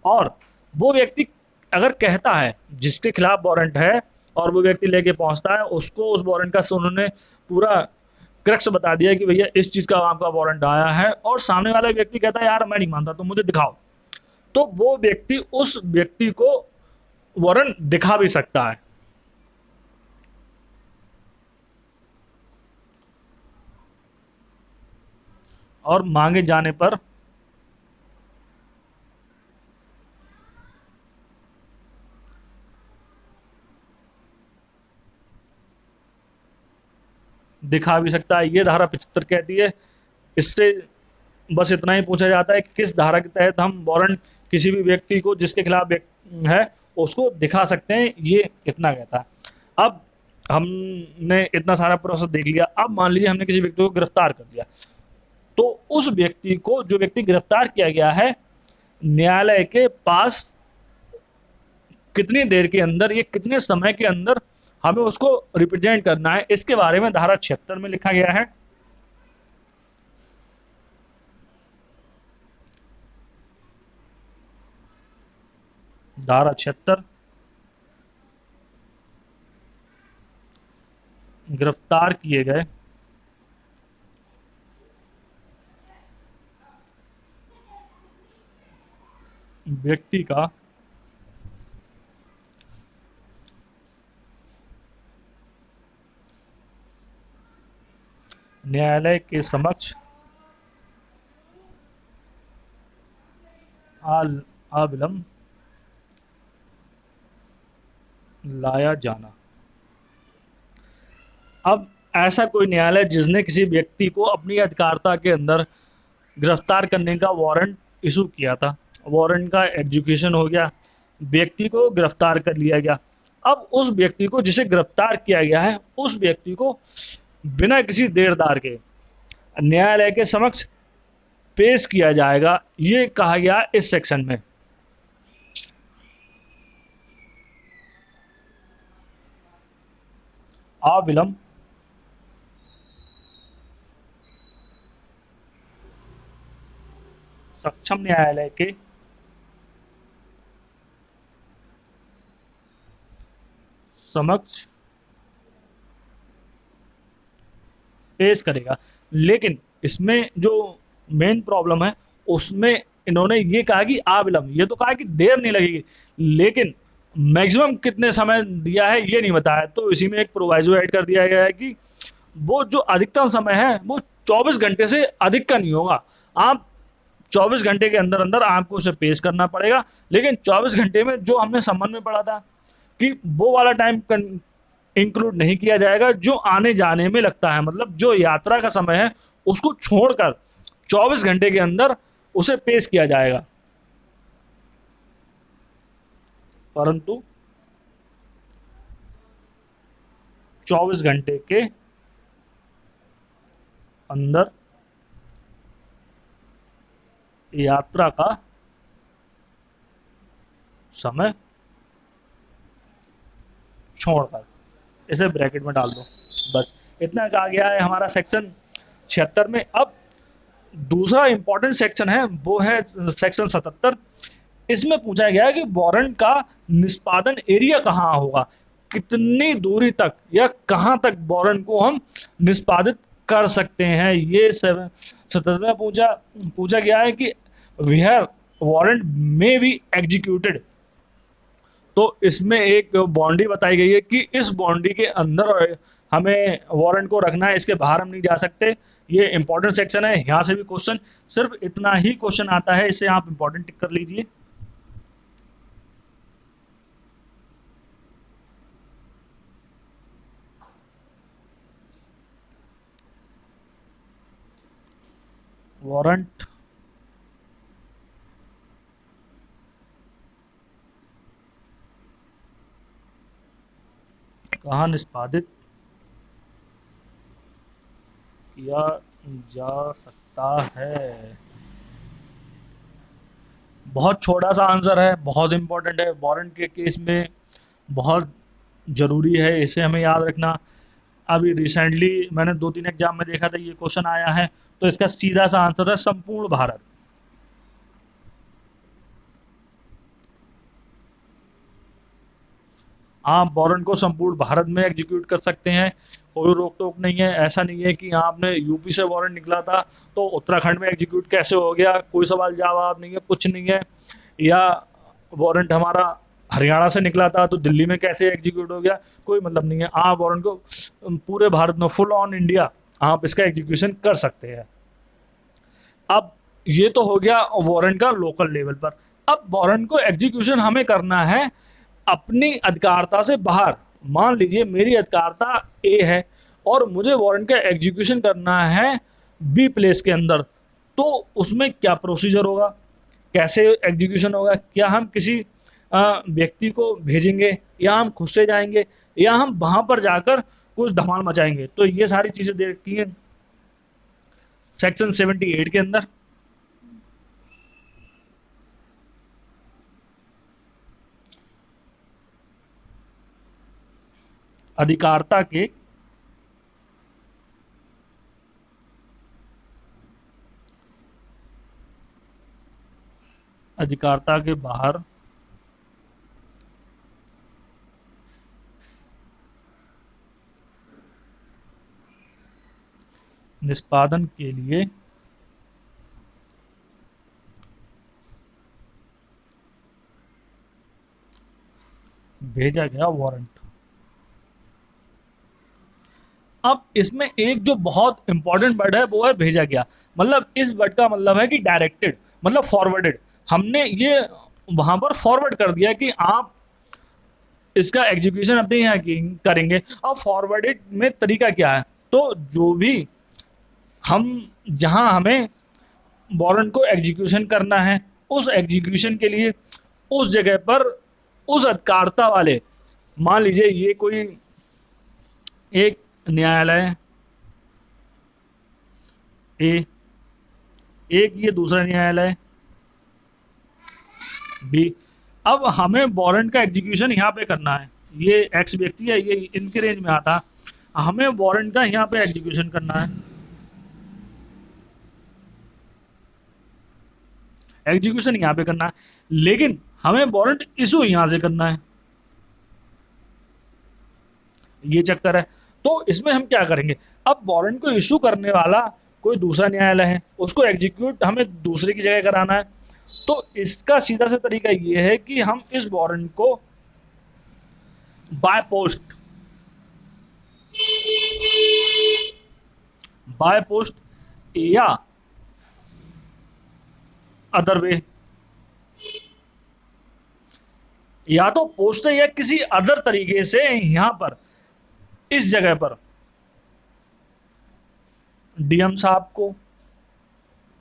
और वो व्यक्ति अगर कहता है जिसके खिलाफ वारंट है और वो व्यक्ति लेके पहुंचता है, उसको उस वारंट का उन्होंने पूरा क्रक्स बता दिया कि भैया इस चीज का आपका वारंट आया है, और सामने वाला व्यक्ति कहता है यार मैं नहीं मानता, तो मुझे दिखाओ, तो वो व्यक्ति उस व्यक्ति को वारंट दिखा भी सकता है। और मांगे जाने पर दिखा भी सकता है। ये धारा 75 कहती है। इससे बस इतना ही पूछा जाता है किस धारा के तहत हम वारंट किसी भी व्यक्ति को जिसके खिलाफ है उसको दिखा सकते हैं, ये इतना कहता है। अब हमने इतना सारा प्रोसेस देख लिया। अब मान लीजिए हमने किसी व्यक्ति को गिरफ्तार कर दिया, तो उस व्यक्ति को, जो व्यक्ति गिरफ्तार किया गया है, न्यायालय के पास कितनी देर के अंदर, ये कितने समय के अंदर हमें उसको रिप्रेजेंट करना है, इसके बारे में धारा 76 में लिखा गया है। धारा 76, गिरफ्तार किए गए व्यक्ति का न्यायालय के समक्ष अविलंब लाया जाना। अब ऐसा कोई न्यायालय जिसने किसी व्यक्ति को अपनी अधिकारिता के अंदर गिरफ्तार करने का वारंट इशू किया था, वारंट का एग्जीक्यूशन हो गया, व्यक्ति को गिरफ्तार कर लिया गया। अब उस व्यक्ति को, जिसे गिरफ्तार किया गया है, उस व्यक्ति को बिना किसी देरदार के न्यायालय के समक्ष पेश किया जाएगा, ये कहा गया इस सेक्शन में। अविलंब सक्षम न्यायालय के समक्ष पेश करेगा। लेकिन इसमें जो मेन प्रॉब्लम है, उसमें इन्होंने ये कहा कि अविलंब, ये तो कहा कि देर नहीं लगेगी, लेकिन मैक्सिमम कितने समय दिया है ये नहीं बताया। तो इसी में एक प्रोवाइजो ऐड कर दिया गया है कि वो जो अधिकतम समय है वो 24 घंटे से अधिक का नहीं होगा। आप 24 घंटे के अंदर अंदर आपको उसे पेश करना पड़ेगा, लेकिन 24 घंटे में जो हमने संबंध में पढ़ा था कि वो वाला टाइम इंक्लूड नहीं किया जाएगा जो आने जाने में लगता है, मतलब जो यात्रा का समय है उसको छोड़कर 24 घंटे के अंदर उसे पेश किया जाएगा। परंतु 24 घंटे के अंदर यात्रा का समय छोड़कर, इसे ब्रैकेट में डाल दो। बस इतना आ गया है हमारा सेक्शन 76 में। अब दूसरा इंपॉर्टेंट सेक्शन है वो है सेक्शन 77। इसमें पूछा गया है कि वारंट का निष्पादन एरिया कहाँ होगा, कितनी दूरी तक या कहाँ तक वारंट को हम निष्पादित कर सकते हैं। ये 77 में पूछा पूछा गया है कि वेयर वारंट में बी एग्जीक्यूटेड। तो इसमें एक बाउंड्री बताई गई है कि इस बाउंड्री के अंदर हमें वारंट को रखना है, इसके बाहर हम नहीं जा सकते। ये इंपॉर्टेंट सेक्शन है, यहाँ से भी क्वेश्चन सिर्फ इतना ही क्वेश्चन आता है, इसे आप इंपॉर्टेंट टिक कर लीजिए। वारंट कहाँ निष्पादित किया जा सकता है। बहुत छोटा सा आंसर है, बहुत इंपॉर्टेंट है, वारंट के केस में बहुत ज़रूरी है, इसे हमें याद रखना। अभी रिसेंटली मैंने 2-3 एग्जाम में देखा था ये क्वेश्चन आया है, तो इसका सीधा सा आंसर है संपूर्ण भारत। आप वारंट को संपूर्ण भारत में एग्जीक्यूट कर सकते हैं, कोई रोक टोक नहीं है। ऐसा नहीं है कि आपने यूपी से वारंट निकला था तो उत्तराखंड में एग्जीक्यूट कैसे हो गया, कोई सवाल जवाब नहीं है, कुछ नहीं है। या वारंट हमारा हरियाणा से निकला था तो दिल्ली में कैसे एग्जीक्यूट हो गया, कोई मतलब नहीं है। आप वारंट को पूरे भारत में फुल ऑन इंडिया आप इसका एग्जीक्यूशन कर सकते हैं। अब ये तो हो गया वारंट का लोकल लेवल पर। अब वारंट को एग्जीक्यूशन हमें करना है अपनी अधिकारता से बाहर। मान लीजिए मेरी अधिकारता ए है और मुझे वारंट का एग्जीक्यूशन करना है बी प्लेस के अंदर, तो उसमें क्या प्रोसीजर होगा, कैसे एग्जीक्यूशन होगा। क्या हम किसी व्यक्ति को भेजेंगे या हम खुद से जाएंगे या हम वहां पर जाकर कुछ धमाल मचाएंगे। तो ये सारी चीज़ें दे रखी हैं सेक्शन 78 के अंदर। अधिकारता के अधिकारता के बाहर निष्पादन के लिए भेजा गया वारंट। अब इसमें एक जो बहुत इंपॉर्टेंट वर्ड है वो है भेजा गया। मतलब इस वर्ड का मतलब है कि डायरेक्टेड, मतलब फॉरवर्डेड। हमने ये वहां पर फॉरवर्ड कर दिया कि आप इसका एग्जीक्यूशन अपने यहाँ करेंगे। अब फॉरवर्डेड में तरीका क्या है, तो जो भी हम जहां हमें वारंट को एग्जीक्यूशन करना है उस एग्जीक्यूशन के लिए उस जगह पर उस अधिकारता वाले, मान लीजिए ये कोई एक न्यायालय ए, एक ये दूसरा न्यायालय बी। अब हमें वारंट का एग्जीक्यूशन यहाँ पे करना है, ये एक्स व्यक्ति है, ये इनके रेंज में आता, हमें वारंट का यहाँ पे एग्जीक्यूशन करना है। एग्जीक्यूशन यहाँ पे करना है, लेकिन हमें वारंट इशू यहाँ से करना है, ये चक्कर है। तो इसमें हम क्या करेंगे, अब वारंट को इशू करने वाला कोई दूसरा न्यायालय है, उसको एग्जीक्यूट हमें दूसरे की जगह कराना है। तो इसका सीधा सा तरीका ये है कि हम इस वारंट को बाय पोस्ट या अदर वे, या तो पोस्ट से या किसी अदर तरीके से यहां पर इस जगह पर डीएम साहब को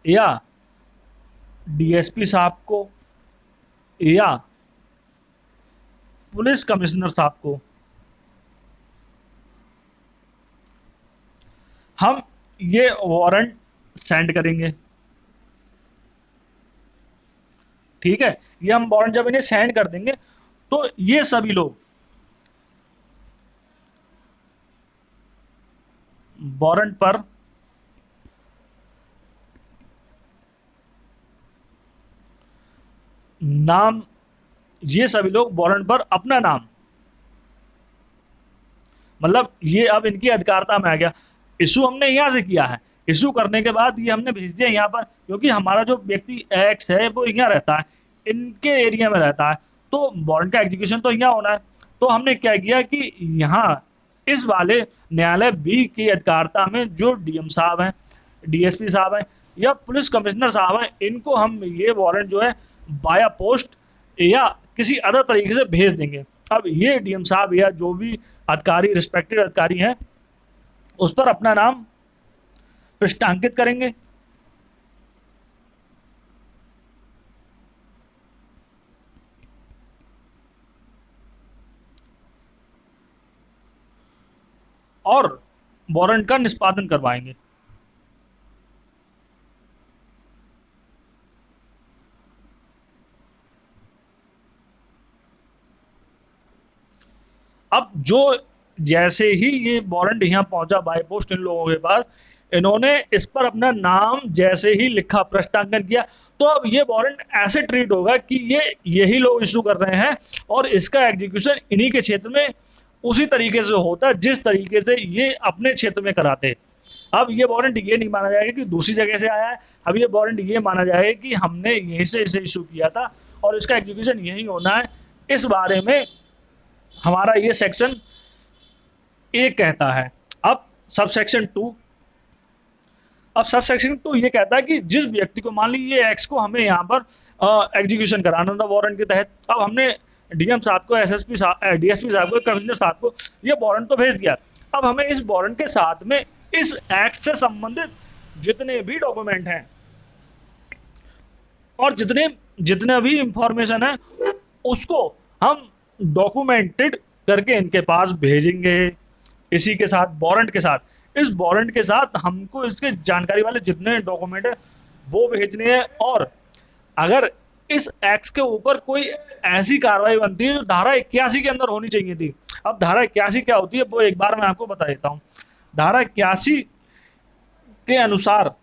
या डीएसपी साहब को या पुलिस कमिश्नर साहब को हम ये वारंट सेंड करेंगे। ठीक है, ये हम वारंट जब इन्हें सेंड कर देंगे तो ये सभी लोग वारंट पर नाम, ये सभी लोग वारंट पर अपना नाम, मतलब ये अब इनकी अधिकारिता में आ गया। इशू हमने यहाँ से किया है, इशू करने के बाद ये हमने भेज दिया यहाँ पर, क्योंकि हमारा जो व्यक्ति एक्स है वो यहाँ रहता है, इनके एरिया में रहता है, तो वारंट का एग्जीक्यूशन तो यहाँ होना है। तो हमने क्या किया कि यहाँ इस वाले न्यायालय बी की अधिकारिता में जो डीएम साहब हैं, डीएसपी साहब हैं या पुलिस कमिश्नर साहब हैं, इनको हम ये वारंट जो है बाया पोस्ट या किसी अदर तरीके से भेज देंगे। अब ये डीएम साहब या जो भी अधिकारी, रिस्पेक्टेड अधिकारी हैं, उस पर अपना नाम पृष्ठांकित करेंगे। और वारंट का निष्पादन करवाएंगे। अब जो जैसे ही ये वारंट यहाँ पहुंचा बाय पोस्ट इन लोगों के पास, इन्होंने इस पर अपना नाम जैसे ही लिखा, प्रश्नांकन किया, तो अब ये वारंट ऐसे ट्रीट होगा कि ये यही लोग इशू कर रहे हैं और इसका एग्जीक्यूशन इन्हीं के क्षेत्र में उसी तरीके से होता है जिस तरीके से ये अपने क्षेत्र में कराते। अब ये वारंट ये नहीं माना जाएगा कि दूसरी जगह से आया है, अब ये वारंट ये माना जाएगा कि हमने यहीं से इसे इशू किया था और इसका एग्जीक्यूशन यही होना है। इस बारे में हमारा ये सेक्शन ए कहता है। अब सब सेक्शन टू, अब सब सेक्शन टू ये कहता है कि जिस व्यक्ति को, मान लीजिए एक्स को हमें यहाँ पर एग्जीक्यूशन कराना था वारंट के तहत, अब हमने डीएम साहब को, एसएसपी साहब, डीएसपी साहब को, कमिश्नर साहब को ये वारंट तो भेज दिया। अब हमें इस वारंट के साथ में इस एक्ट से संबंधित जितने भी डॉक्यूमेंट हैं और जितने जितने भी इंफॉर्मेशन है उसको हम डॉक्यूमेंटेड करके इनके पास भेजेंगे। इसी के साथ, वारंट के साथ, इस वारंट के साथ हमको इसके जानकारी वाले जितने डॉक्यूमेंट है वो भेजने हैं। और अगर इस एक्ट के ऊपर कोई ऐसी कार्रवाई बनती है जो धारा 81 के अंदर होनी चाहिए थी। अब धारा 81 क्या होती है वो एक बार मैं आपको बता देता हूँ। धारा 81 के अनुसार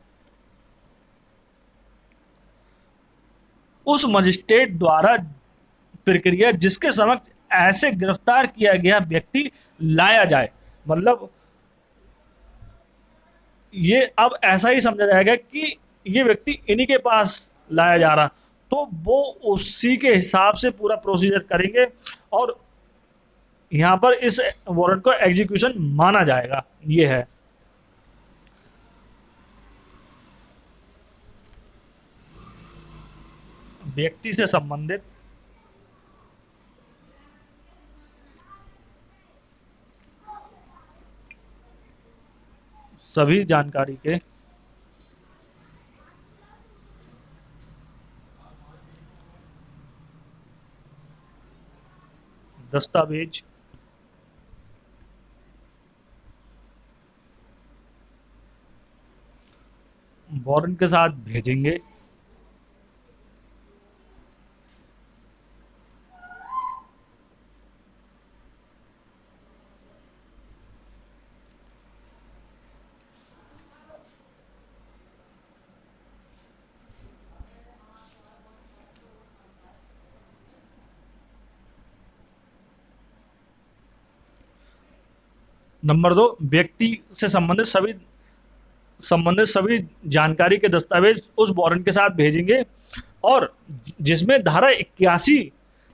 उस मजिस्ट्रेट द्वारा प्रक्रिया जिसके समक्ष ऐसे गिरफ्तार किया गया व्यक्ति लाया जाए, मतलब ये अब ऐसा ही समझा जाएगा कि ये व्यक्ति इन्हीं के पास लाया जा रहा, तो वो उसी के हिसाब से पूरा प्रोसीजर करेंगे और यहाँ पर इस वारंट को एग्जीक्यूशन माना जाएगा। ये है व्यक्ति से संबंधित सभी जानकारी के दस्तावेज वारंट के साथ भेजेंगे। नंबर दो, व्यक्ति से संबंधित सभी जानकारी के दस्तावेज उस वारंट के साथ भेजेंगे और जिसमें धारा 81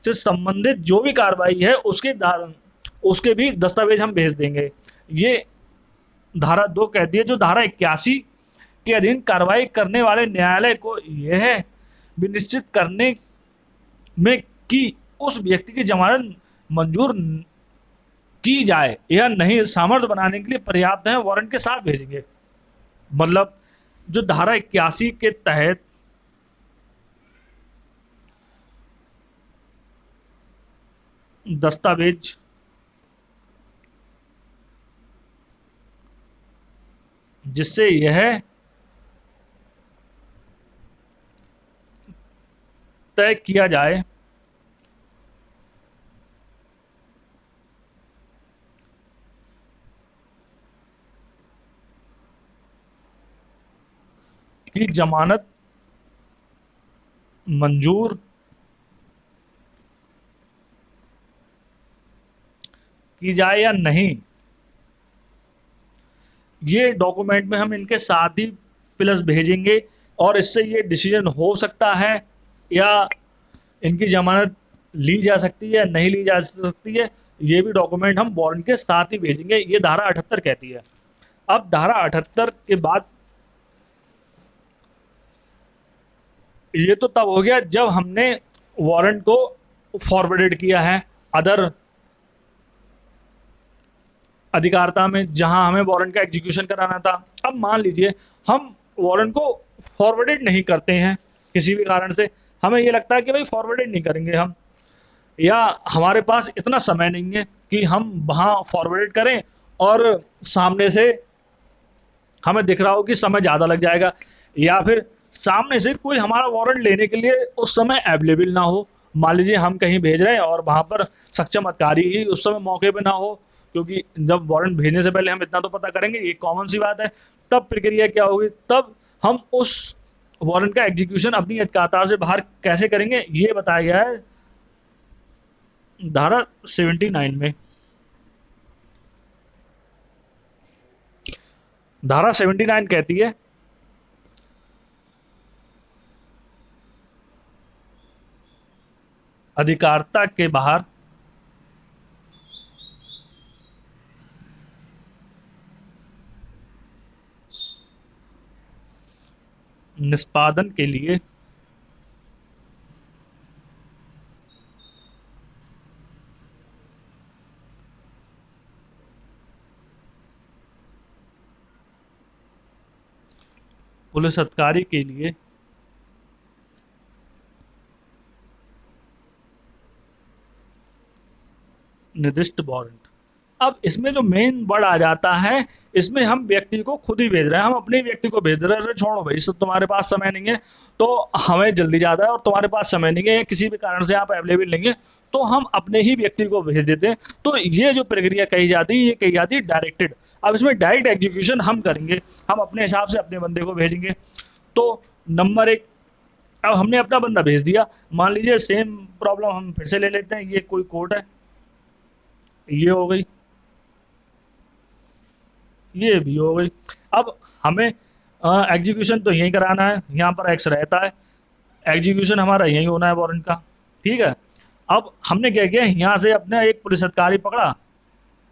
से संबंधित जो भी कार्रवाई है उसके भी दस्तावेज हम भेज देंगे। ये धारा 2 कहती है जो धारा 81 के अधीन कार्रवाई करने वाले न्यायालय को यह विनिश्चित करने में कि उस व्यक्ति की जमानत मंजूर की जाए या नहीं सामर्थ्य बनाने के लिए पर्याप्त है, वारंट के साथ भेजेंगे। मतलब जो धारा 81 के तहत दस्तावेज जिससे यह तय किया जाए कि जमानत मंजूर की जाए या नहीं, ये डॉक्यूमेंट में हम इनके साथ ही प्लस भेजेंगे, और इससे ये डिसीजन हो सकता है या इनकी जमानत ली जा सकती है, नहीं ली जा सकती है, ये भी डॉक्यूमेंट हम वारंट के साथ ही भेजेंगे। ये धारा 78 कहती है। अब धारा 78 के बाद ये तो तब हो गया जब हमने वारंट को फॉरवर्डेड किया है अदर अधिकारता में, जहां हमें वारंट का एग्जीक्यूशन कराना था। अब मान लीजिए हम वारंट को फॉरवर्डेड नहीं करते हैं किसी भी कारण से, हमें ये लगता है कि भाई फॉरवर्डेड नहीं करेंगे हम, या हमारे पास इतना समय नहीं है कि हम वहाँ फॉरवर्डेड करें, और सामने से हमें दिख रहा हो कि समय ज़्यादा लग जाएगा, या फिर सामने से कोई हमारा वारंट लेने के लिए उस समय अवेलेबल ना हो। मान लीजिए हम कहीं भेज रहे हैं और वहाँ पर सक्षम अधिकारी ही उस समय मौके पे ना हो, क्योंकि जब वारंट भेजने से पहले हम इतना तो पता करेंगे, ये कॉमन सी बात है। तब प्रक्रिया क्या होगी, तब हम उस वारंट का एग्जीक्यूशन अपनी अधिकारता से बाहर कैसे करेंगे, ये बताया गया है धारा 79 में। धारा 79 कहती है अधिकारता के बाहर निष्पादन के लिए पुलिस अधिकारी के लिए निर्दिष्ट वारंट। अब इसमें जो मेन वर्ड आ जाता है, इसमें हम व्यक्ति को खुद ही भेज रहे हैं, हम अपने व्यक्ति को भेज रहे हैं। अरे छोड़ो भाई, सब तुम्हारे पास समय नहीं है, तो हमें जल्दी ज़्यादा है और तुम्हारे पास समय नहीं है, किसी भी कारण से आप अवेलेबल नहीं है, तो हम अपने ही व्यक्ति को भेज देते हैं। तो ये जो प्रक्रिया कही जाती है, ये कही जाती है डायरेक्टेड। अब इसमें डायरेक्ट एग्जीक्यूशन हम करेंगे, हम अपने हिसाब से अपने बंदे को भेजेंगे। तो नंबर एक, अब हमने अपना बंदा भेज दिया। मान लीजिए सेम प्रॉब्लम हम फिर से ले लेते हैं, ये कोई कोर्ट है, ये हो गई, ये भी हो गई। अब हमें एग्जीक्यूशन तो यहीं कराना है, यहाँ पर एक्स रहता है, एग्जीक्यूशन हमारा यहीं होना है वारंट का, ठीक है। अब हमने क्या किया, यहाँ से अपने एक पुलिस अधिकारी पकड़ा,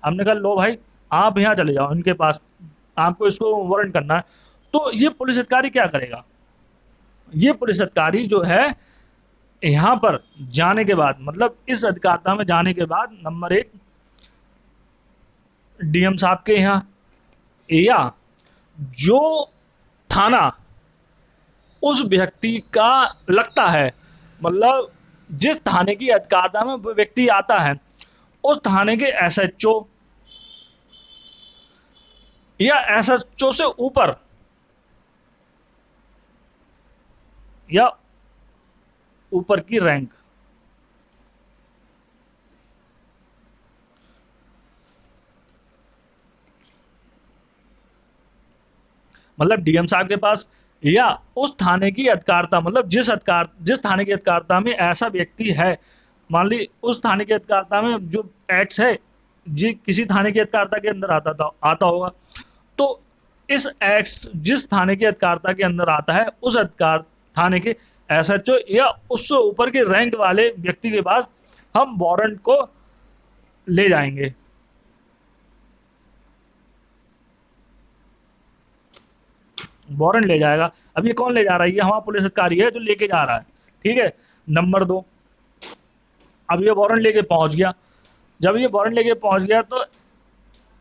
हमने कहा लो भाई आप यहाँ चले जाओ इनके पास, आपको इसको वारंट करना है। तो ये पुलिस अधिकारी क्या करेगा, ये पुलिस अधिकारी जो है यहाँ पर जाने के बाद, मतलब इस अधिकारता में जाने के बाद, नंबर एक डीएम साहब के यहाँ, या जो थाना उस व्यक्ति का लगता है, मतलब जिस थाने की अधिकारता में वो व्यक्ति आता है, उस थाने के एसएचओ या एसएचओ से ऊपर, या ऊपर की रैंक, मतलब डीएम साहब के पास, या उस थाने की अधिकारता, मतलब जिस थाने की अधिकारता में ऐसा व्यक्ति है, मान ली उस थाने की अधिकारता में जो एक्ट है जी किसी थाने की अधिकारता के अंदर आता होगा, तो इस एक्ट जिस थाने की अधिकारता के अंदर आता है, उस अधिकार थाने के एसएचओ या उससे ऊपर के रैंक वाले व्यक्ति के पास हम वारंट को ले जाएंगे। वारंट ले जाएगा। अब ये कौन ले जा रहा है, ये हमारा पुलिस अधिकारी है जो लेके जा रहा है, ठीक है। नंबर दो, अब ये वारंट लेके पहुंच गया, जब ये वारंट लेके पहुंच गया तो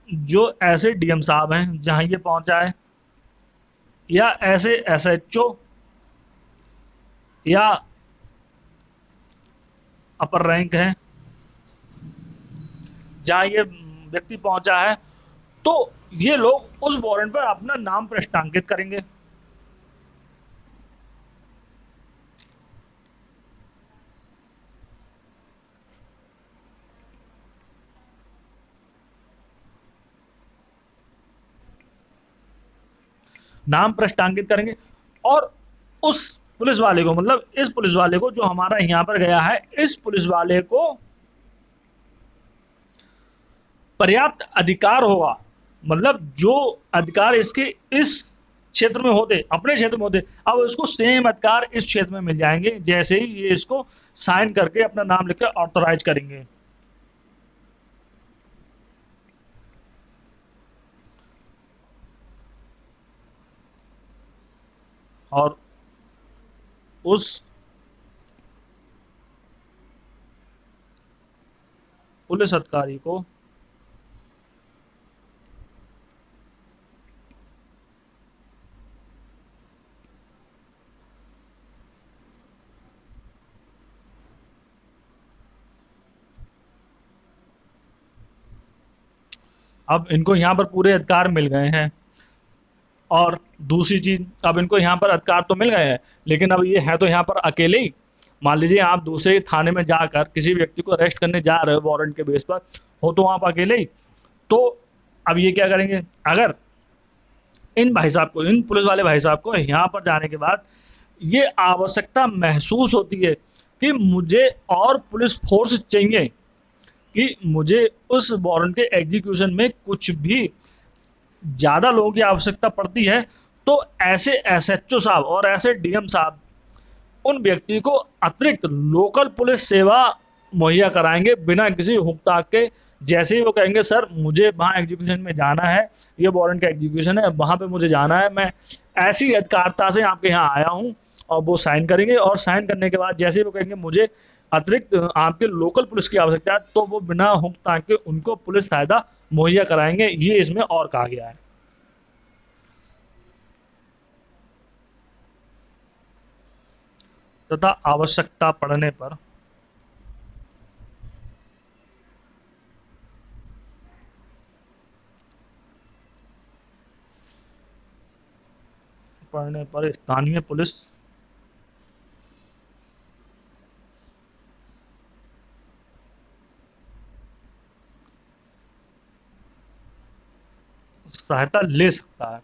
जो ऐसे डीएम साहब हैं जहां ये पहुंचा है, या ऐसे एसएचओ या अपर रैंक है जहां ये व्यक्ति पहुंचा है, तो ये लोग उस वारंट पर अपना नाम पृष्ठांकित करेंगे। नाम पृष्ठांकित करेंगे और उस पुलिस वाले को, मतलब इस पुलिस वाले को जो हमारा यहाँ पर गया है, इस पुलिस वाले को पर्याप्त अधिकार होगा, मतलब जो अधिकार इसके इस क्षेत्र में होते, अपने क्षेत्र में होते, अब इसको सेम अधिकार इस क्षेत्र में मिल जाएंगे जैसे ही ये इसको साइन करके अपना नाम लिख कर ऑथोराइज करेंगे। और उस पुलिस अधिकारी को अब इनको यहाँ पर पूरे अधिकार मिल गए हैं। और दूसरी चीज, अब इनको यहाँ पर अधिकार तो मिल गए हैं, लेकिन अब ये है तो यहाँ पर अकेले ही। मान लीजिए आप दूसरे थाने में जाकर किसी व्यक्ति को अरेस्ट करने जा रहे हो वारंट के बेस पर, हो तो आप अकेले ही। तो अब ये क्या करेंगे, अगर इन भाई साहब को, इन पुलिस वाले भाई साहब को यहाँ पर जाने के बाद ये आवश्यकता महसूस होती है कि मुझे और पुलिस फोर्स चाहिए, कि मुझे उस वारंट के एग्जीक्यूशन में कुछ भी ज़्यादा लोगों की आवश्यकता पड़ती है, तो ऐसे एसएचओ साहब और ऐसे डीएम साहब उन व्यक्ति को अतिरिक्त लोकल पुलिस सेवा मुहैया कराएंगे बिना किसी हुकताक के। जैसे ही वो कहेंगे सर मुझे वहाँ एग्जीक्यूशन में जाना है, ये वारंट का एग्जीक्यूशन है, वहाँ पे मुझे जाना है, मैं ऐसी अधिकारिता से आपके यहाँ आया हूँ, और वो साइन करेंगे। और साइन करने के बाद जैसे ही वो कहेंगे मुझे अतिरिक्त आपके लोकल पुलिस की आवश्यकता है, तो वो बिना हुकताक के उनको पुलिस सहायता मुहैया कराएंगे। ये इसमें और कहा गया है। तथा आवश्यकता पड़ने पर स्थानीय पुलिस सहायता ले सकता है।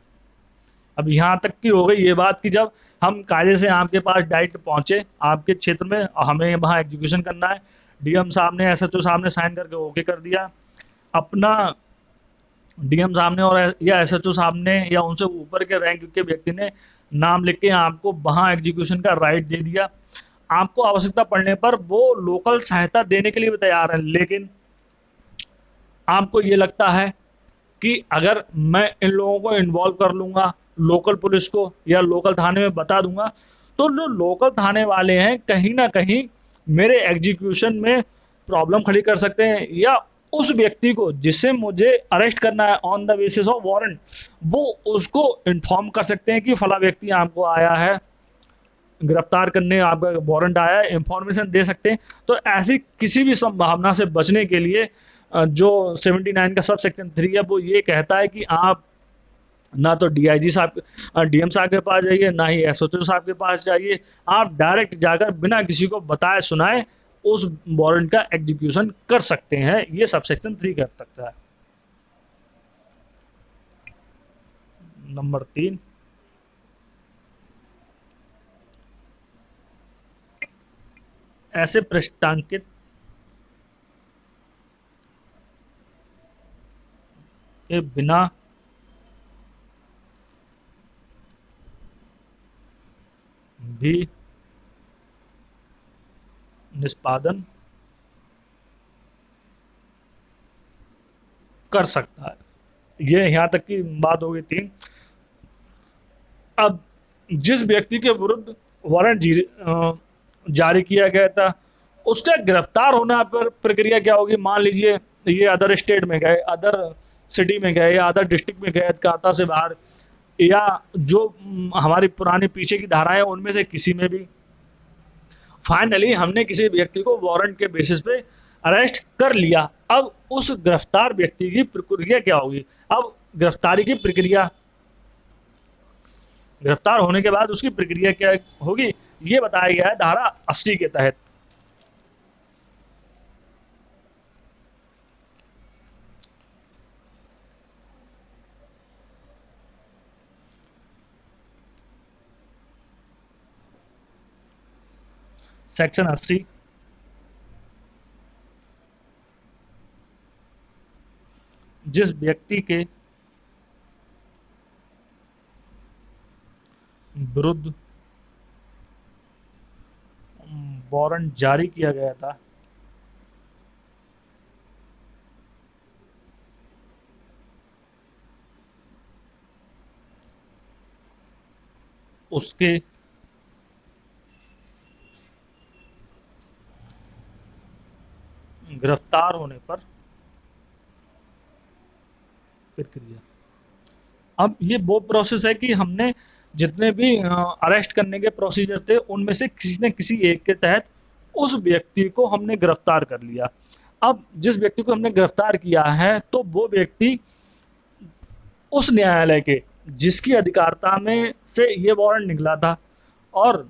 अब यहाँ तक की हो गई ये बात कि जब हम कायदे से आपके पास डायरेक्ट पहुंचे आपके क्षेत्र में और हमें वहाँ एग्जीक्यूशन करना है, डीएम साहब ने, एसएचओ साहब ने साइन करके ओके कर दिया, अपना डीएम साहब ने और या एसएचओ साहब ने या उनसे ऊपर के रैंक के व्यक्ति ने नाम लिख के आपको वहाँ एग्जीक्यूशन का राइट दे दिया। आपको आवश्यकता पड़ने पर वो लोकल सहायता देने के लिए भी तैयार है, लेकिन आपको ये लगता है कि अगर मैं इन लोगों को इन्वॉल्व कर लूँगा, लोकल पुलिस को या लोकल थाने में बता दूंगा, तो जो लोकल थाने वाले हैं कहीं ना कहीं मेरे एग्जीक्यूशन में प्रॉब्लम खड़ी कर सकते हैं, या उस व्यक्ति को जिससे मुझे अरेस्ट करना है on the basis of warrant, वो उसको इन्फॉर्म कर सकते हैं कि फला व्यक्ति आपको आया है गिरफ्तार करने, आपका वारंट आया है, इंफॉर्मेशन दे सकते हैं। तो ऐसी किसी भी संभावना से बचने के लिए जो 79 का सब सेक्शन 3 है वो ये कहता है कि आप ना तो डीआईजी साहब, डीएम साहब के पास जाइए, ना ही एसओटी साहब के पास जाइए, आप डायरेक्ट जाकर बिना किसी को बताए सुनाए उस वारंट का एग्जीक्यूशन कर सकते हैं। ये सब सेक्शन 3 कर सकता है। नंबर 3, ऐसे पृष्ठांकित के बिना भी निष्पादन कर सकता है। ये यहाँ तक की बात हो गई 3। अब जिस व्यक्ति के विरुद्ध वारंट जारी किया गया था उसका गिरफ्तार होना पर प्रक्रिया क्या होगी। मान लीजिए ये अदर स्टेट में गए, अदर सिटी में गए, या अदर डिस्ट्रिक्ट में गए खाता से बाहर, या जो हमारी पुरानी पीछे की धाराएं उनमें से किसी में भी, फाइनली हमने किसी व्यक्ति को वारंट के बेसिस पे अरेस्ट कर लिया। अब उस गिरफ्तार व्यक्ति की प्रक्रिया क्या होगी। अब गिरफ्तारी की प्रक्रिया, गिरफ्तार होने के बाद उसकी प्रक्रिया क्या होगी ये बताया गया है धारा 80 के तहत। सेक्शन 80 जिस व्यक्ति के विरुद्ध वारंट जारी किया गया था उसके गिरफ्तार होने पर प्रक्रिया। अब ये वो प्रोसेस है कि हमने जितने भी अरेस्ट करने के प्रोसीजर थे उनमें से किसी न किसी एक के तहत उस व्यक्ति को हमने गिरफ्तार कर लिया। अब जिस व्यक्ति को हमने गिरफ्तार किया है तो वो व्यक्ति उस न्यायालय के जिसकी अधिकारिता में से ये वारंट निकला था, और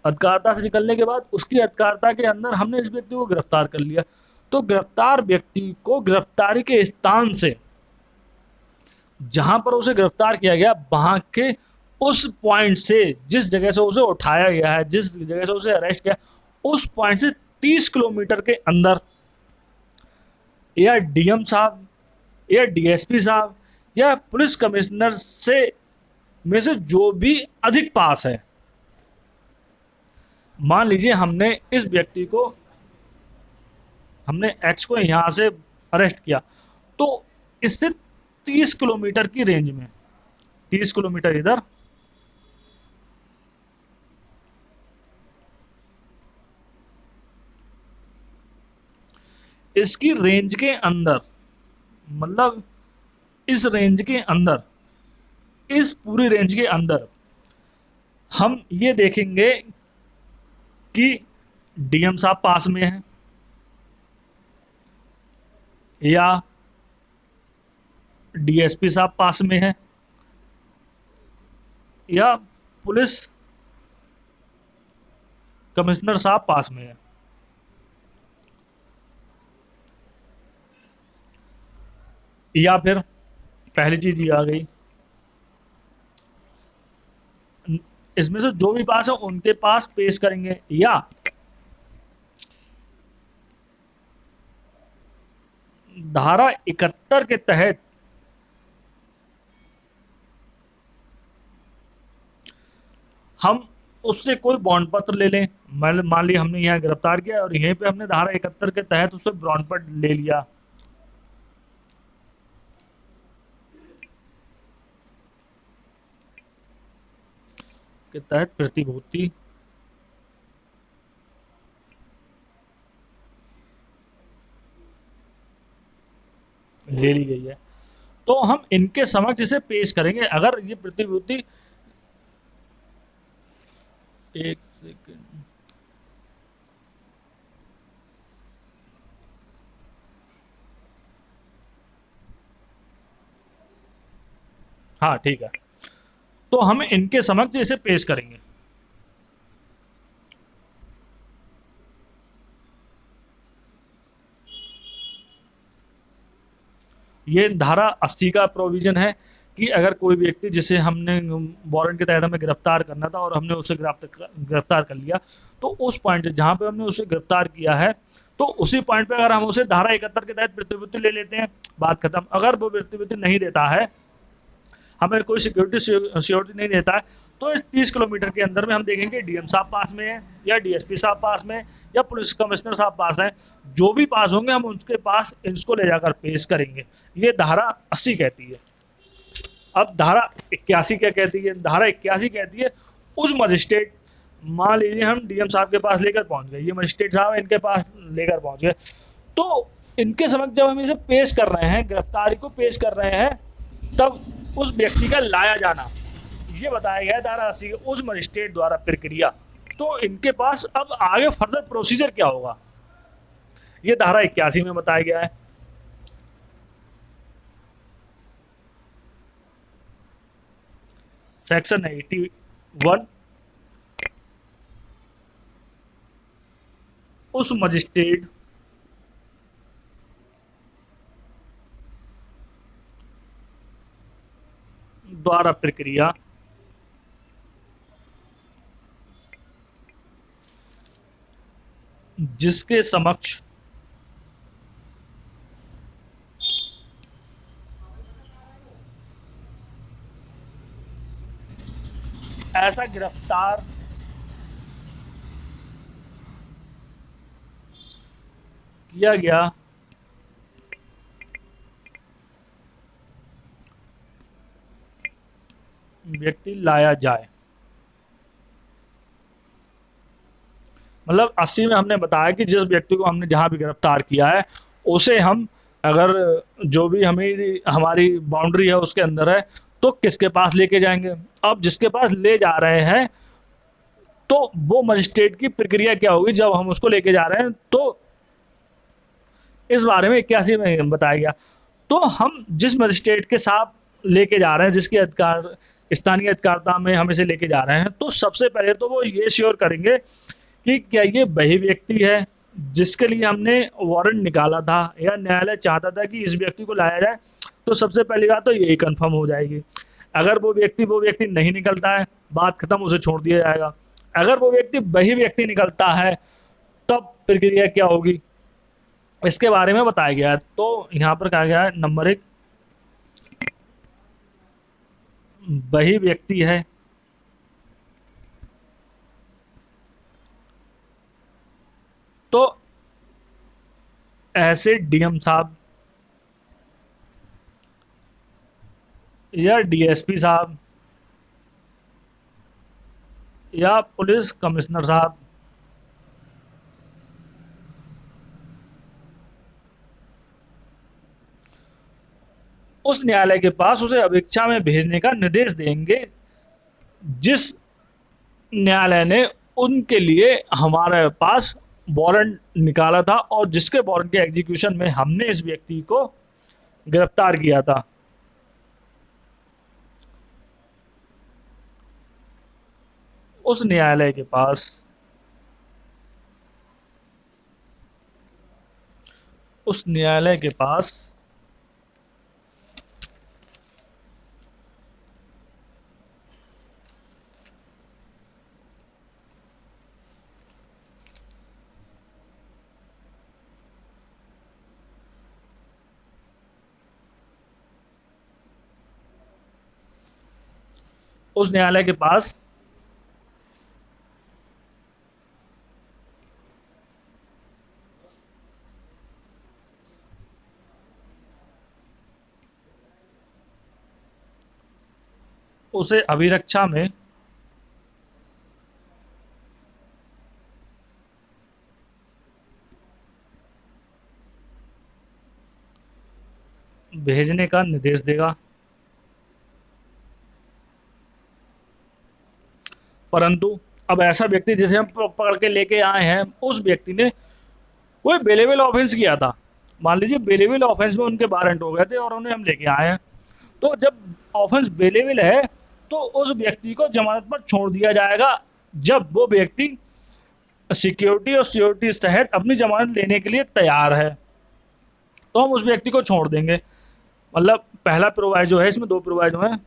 अधिकारिता से निकलने के बाद उसकी अधिकारिता के अंदर हमने इस व्यक्ति को गिरफ्तार कर लिया। तो गिरफ्तार व्यक्ति को गिरफ्तारी के स्थान से जहां पर उसे गिरफ्तार किया गया वहां के उस पॉइंट से, जिस जगह से उसे उठाया गया है, जिस जगह से उसे अरेस्ट किया, उस पॉइंट से 30 किलोमीटर के अंदर या डीएम साहब या डीएसपी साहब या पुलिस कमिश्नर से में से जो भी अधिक पास है, मान लीजिए हमने एक्स को यहां से अरेस्ट किया, तो इससे 30 किलोमीटर की रेंज में, 30 किलोमीटर इधर, इसकी रेंज के अंदर, मतलब इस रेंज के अंदर, इस पूरी रेंज के अंदर हम ये देखेंगे कि डीएम साहब पास में है या डीएसपी साहब पास में है या पुलिस कमिश्नर साहब पास में है। या फिर पहली चीज ये आ गई, इसमें से जो भी पास है उनके पास पेश करेंगे, या धारा 71 के तहत हम उससे कोई बॉन्ड पत्र ले लें। मान लिया हमने यहाँ गिरफ्तार किया और यहीं पे हमने धारा 71 के तहत उससे बॉन्ड पत्र ले लिया, के तहत प्रतिभूति ले ली गई है, तो हम इनके समक्ष इसे पेश करेंगे। अगर ये प्रतिभूति, एक सेकंड, हाँ ठीक है, तो हम इनके समक्ष इसे पेश करेंगे। ये धारा 80 का प्रोविजन है कि अगर कोई व्यक्ति जिसे हमने वारंट के तहत हमें गिरफ्तार करना था और हमने उसे गिरफ्तार कर लिया, तो उस पॉइंट से जहां पे हमने उसे गिरफ्तार किया है, तो उसी पॉइंट पे अगर हम उसे धारा 71 के तहत प्रतिभूति ले लेते हैं, बात खत्म। अगर वो प्रतिभूति नहीं देता है, हमें कोई सिक्योरिटी नहीं देता है, तो इस 30 किलोमीटर के अंदर में हम देखेंगे डीएम साहब पास में है या डीएसपी साहब पास में या पुलिस कमिश्नर साहब पास है। जो भी पास होंगे हम उनके पास इसको ले जाकर पेश करेंगे। ये धारा 80 कहती है। अब धारा 81 क्या कहती है? धारा 81 कहती है उस मजिस्ट्रेट, मान लीजिए हम डीएम साहब के पास लेकर पहुंच गए, ये मजिस्ट्रेट साहब इनके पास लेकर पहुंच गए, तो इनके समक्ष जब हम इसे पेश कर रहे हैं, गिरफ्तारी को पेश कर रहे हैं, तब उस व्यक्ति का लाया जाना, ये बताया गया है धारा 80 उस मजिस्ट्रेट द्वारा प्रक्रिया। तो इनके पास अब आगे फर्दर प्रोसीजर क्या होगा, ये धारा 81 में बताया गया है। सेक्शन 81 उस मजिस्ट्रेट द्वारा प्रक्रिया जिसके समक्ष ऐसा गिरफ्तार किया गया व्यक्ति लाया जाए। मतलब 80 में हमने बताया कि जिस व्यक्ति को हमने जहां भी गिरफ्तार किया है उसे हम, अगर जो भी हमें हमारी बाउंड्री है उसके अंदर है, तो किसके पास लेके जाएंगे। अब जिसके पास ले जा रहे हैं तो वो मजिस्ट्रेट की प्रक्रिया क्या होगी जब हम उसको लेके जा रहे हैं, तो इस बारे में 81 में बताया गया। तो हम जिस मजिस्ट्रेट के साथ लेके जा रहे हैं, जिसकी अधिकार स्थानीय अधिकारिता में हम इसे लेके जा रहे हैं, तो सबसे पहले तो वो ये श्योर करेंगे कि क्या ये वही व्यक्ति है जिसके लिए हमने वारंट निकाला था या न्यायालय चाहता था कि इस व्यक्ति को लाया जाए। तो सबसे पहली बात तो यही कंफर्म हो जाएगी। अगर वो व्यक्ति नहीं निकलता है, बात खत्म, उसे छोड़ दिया जाएगा। अगर वो व्यक्ति वही व्यक्ति निकलता है, तब प्रक्रिया क्या होगी इसके बारे में बताया गया है। तो यहाँ पर कहा गया है नंबर 1, वही व्यक्ति है तो ऐसे डीएम साहब या डीएसपी साहब या पुलिस कमिश्नर साहब उस न्यायालय के पास उसे अपेक्षा में भेजने का निर्देश देंगे जिस न्यायालय ने उनके लिए हमारे पास वारंट निकाला था और जिसके वारंट के एग्जीक्यूशन में हमने इस व्यक्ति को गिरफ्तार किया था। उस न्यायालय के पास उस न्यायालय के पास उस न्यायालय के पास उसे अभिरक्षा में भेजने का निर्देश देगा। परंतु अब ऐसा व्यक्ति जिसे हम पकड़ के लेके आए हैं, उस व्यक्ति ने कोई बेलेबल ऑफेंस किया था। मान लीजिए बेलेबल ऑफेंस में उनके वारंट हो गए थे और उन्हें हम लेके आए हैं। तो जब ऑफेंस बेलेबल है तो उस व्यक्ति को जमानत पर छोड़ दिया जाएगा जब वो व्यक्ति सिक्योरिटी और सिक्योरिटी सहित अपनी जमानत लेने के लिए तैयार है, तो हम उस व्यक्ति को छोड़ देंगे। मतलब पहला प्रोवाइजो है, इसमें 2 प्रोवाइजो हैं।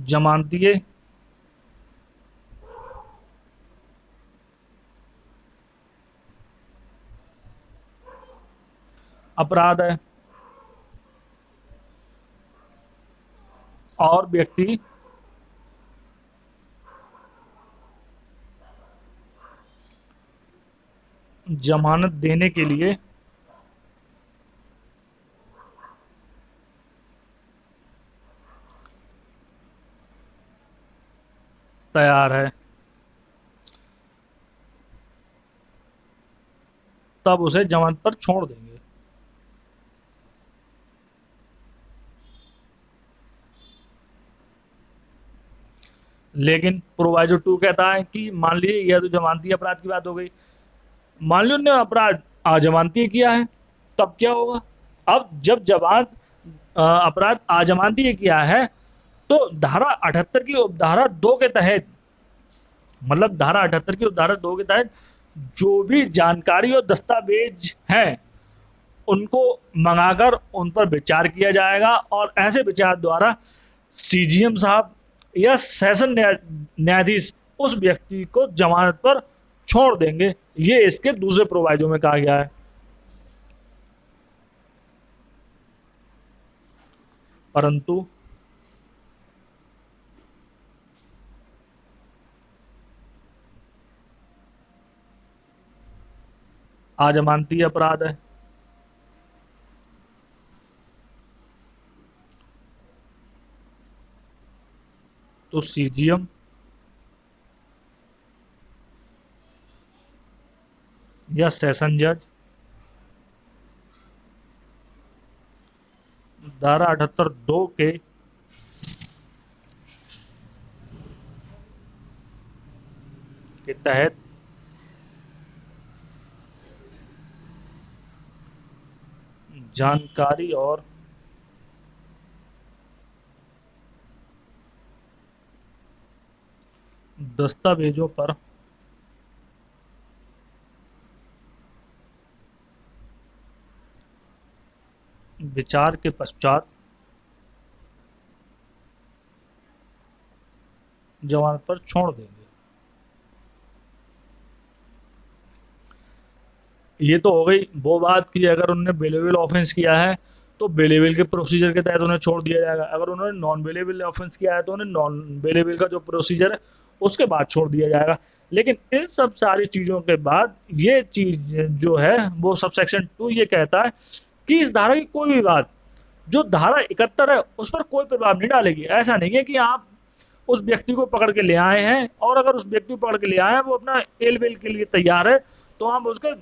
जमानतीय अपराध है और व्यक्ति जमानत देने के लिए तैयार है, तब उसे जमानत पर छोड़ देंगे। लेकिन प्रोवाइजो 2 कहता है कि मान लीजिए यह तो जमानती अपराध की बात हो गई, मान लो उन्होंने अपराध आजमानती किया है, तब क्या होगा। अब जब जमानत अपराध आजमानती किया है तो धारा 78 की उपधारा 2 के तहत, मतलब धारा 78 की उपधारा 2 के तहत जो भी जानकारी और दस्तावेज हैं उनको मंगाकर उन पर विचार किया जाएगा और ऐसे विचार द्वारा सीजीएम साहब या सेशन न्यायाधीश उस व्यक्ति को जमानत पर छोड़ देंगे। ये इसके दूसरे प्रोवाइजो में कहा गया है। परंतु अजमानती अपराध है, तो सीजीएम या सेशन जज धारा 78(2) के तहत जानकारी और दस्तावेजों पर विचार के पश्चात जमानत पर छोड़ देंगे। ये तो हो गई वो बात कि अगर उन्होंने बेलेबल ऑफेंस किया है तो बेलेबल के प्रोसीजर के तहत उन्हें छोड़ दिया जाएगा। अगर उन्होंने नॉन बेलेबल ऑफेंस किया है तो उन्हें नॉन बेलेबल का जो प्रोसीजर है उसके बाद छोड़ दिया जाएगा। लेकिन इन सब सारी चीज़ों के बाद ये चीज़ जो है वो सबसेक्शन 2 ये कहता है कि इस धारा की कोई भी बात जो धारा 71 है उस पर कोई प्रभाव नहीं डालेगी। ऐसा नहीं है कि आप उस व्यक्ति को पकड़ के ले आए हैं और अगर उस व्यक्ति को पकड़ के ले आए हैं वो अपना एल बेल के लिए तैयार है तो आप उसके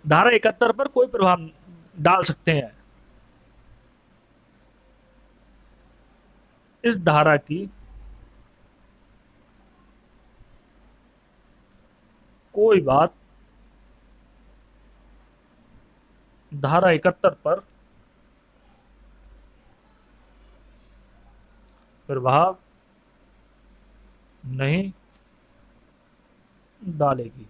धारा 71 पर कोई प्रभाव डाल सकते हैं। इस धारा की कोई बात धारा 71 पर प्रभाव नहीं डालेगी।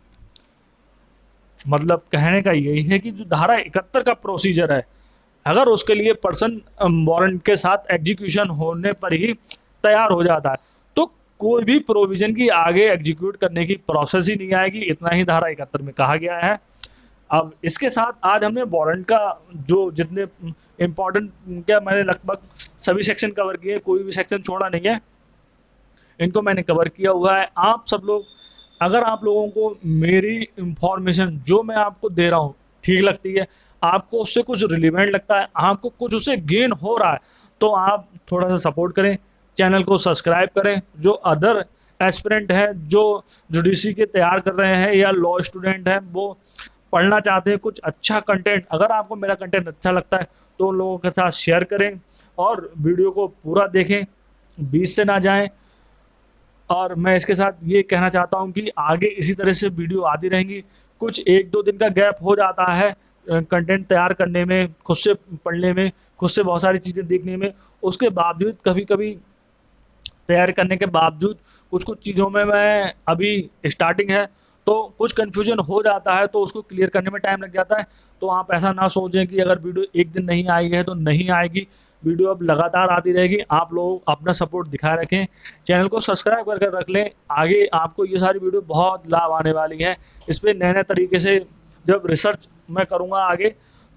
मतलब कहने का यही है कि जो धारा 71 का प्रोसीजर है अगर उसके लिए पर्सन वारंट के साथ एग्जीक्यूशन होने पर ही तैयार हो जाता है तो कोई भी प्रोविजन की आगे एग्जीक्यूट करने की प्रोसेस ही नहीं आएगी। इतना ही धारा 71 में कहा गया है। अब इसके साथ आज हमने वारंट का जो जितने इम्पोर्टेंट क्या मैंने लगभग सभी सेक्शन कवर किए, कोई भी सेक्शन छोड़ा नहीं है, इनको मैंने कवर किया हुआ है। आप सब लोग अगर आप लोगों को मेरी इंफॉर्मेशन जो मैं आपको दे रहा हूँ ठीक लगती है, आपको उससे कुछ रिलेवेंट लगता है, आपको कुछ उससे गेन हो रहा है तो आप थोड़ा सा सपोर्ट करें, चैनल को सब्सक्राइब करें। जो अदर एस्पिरेंट हैं जो जुडिशरी के तैयार कर रहे हैं या लॉ स्टूडेंट हैं वो पढ़ना चाहते हैं कुछ अच्छा कंटेंट, अगर आपको मेरा कंटेंट अच्छा लगता है तो उन लोगों के साथ शेयर करें और वीडियो को पूरा देखें, बीच से ना जाएं। और मैं इसके साथ ये कहना चाहता हूँ कि आगे इसी तरह से वीडियो आती रहेंगी। कुछ 1-2 दिन का गैप हो जाता है कंटेंट तैयार करने में, खुद से पढ़ने में, खुद से बहुत सारी चीज़ें देखने में, उसके बावजूद कभी-कभी तैयार करने के बावजूद कुछ-कुछ चीज़ों में मैं अभी स्टार्टिंग है तो कुछ कन्फ्यूजन हो जाता है तो उसको क्लियर करने में टाइम लग जाता है। तो आप ऐसा ना सोचें कि अगर वीडियो एक दिन नहीं आई है तो नहीं आएगी, वीडियो अब लगातार आती रहेगी। आप लोग अपना सपोर्ट दिखाए रखें, चैनल को सब्सक्राइब करके रख लें। आगे आपको ये सारी वीडियो बहुत लाभ आने वाली है। इस पे नए-नए तरीके से जब रिसर्च मैं करूँगा आगे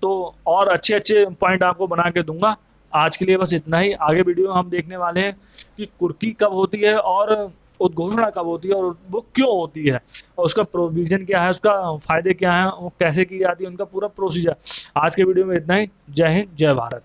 तो और अच्छे-अच्छे पॉइंट आपको बना के दूँगा। आज के लिए बस इतना ही। आगे वीडियो हम देखने वाले हैं कि कुर्की कब होती है और उद्घोषणा कब होती है और वो क्यों होती है और उसका प्रोविज़न क्या है, उसका फ़ायदे क्या हैं, वो कैसे की जाती है, उनका पूरा प्रोसीजर। आज के वीडियो में इतना ही। जय हिंद, जय भारत।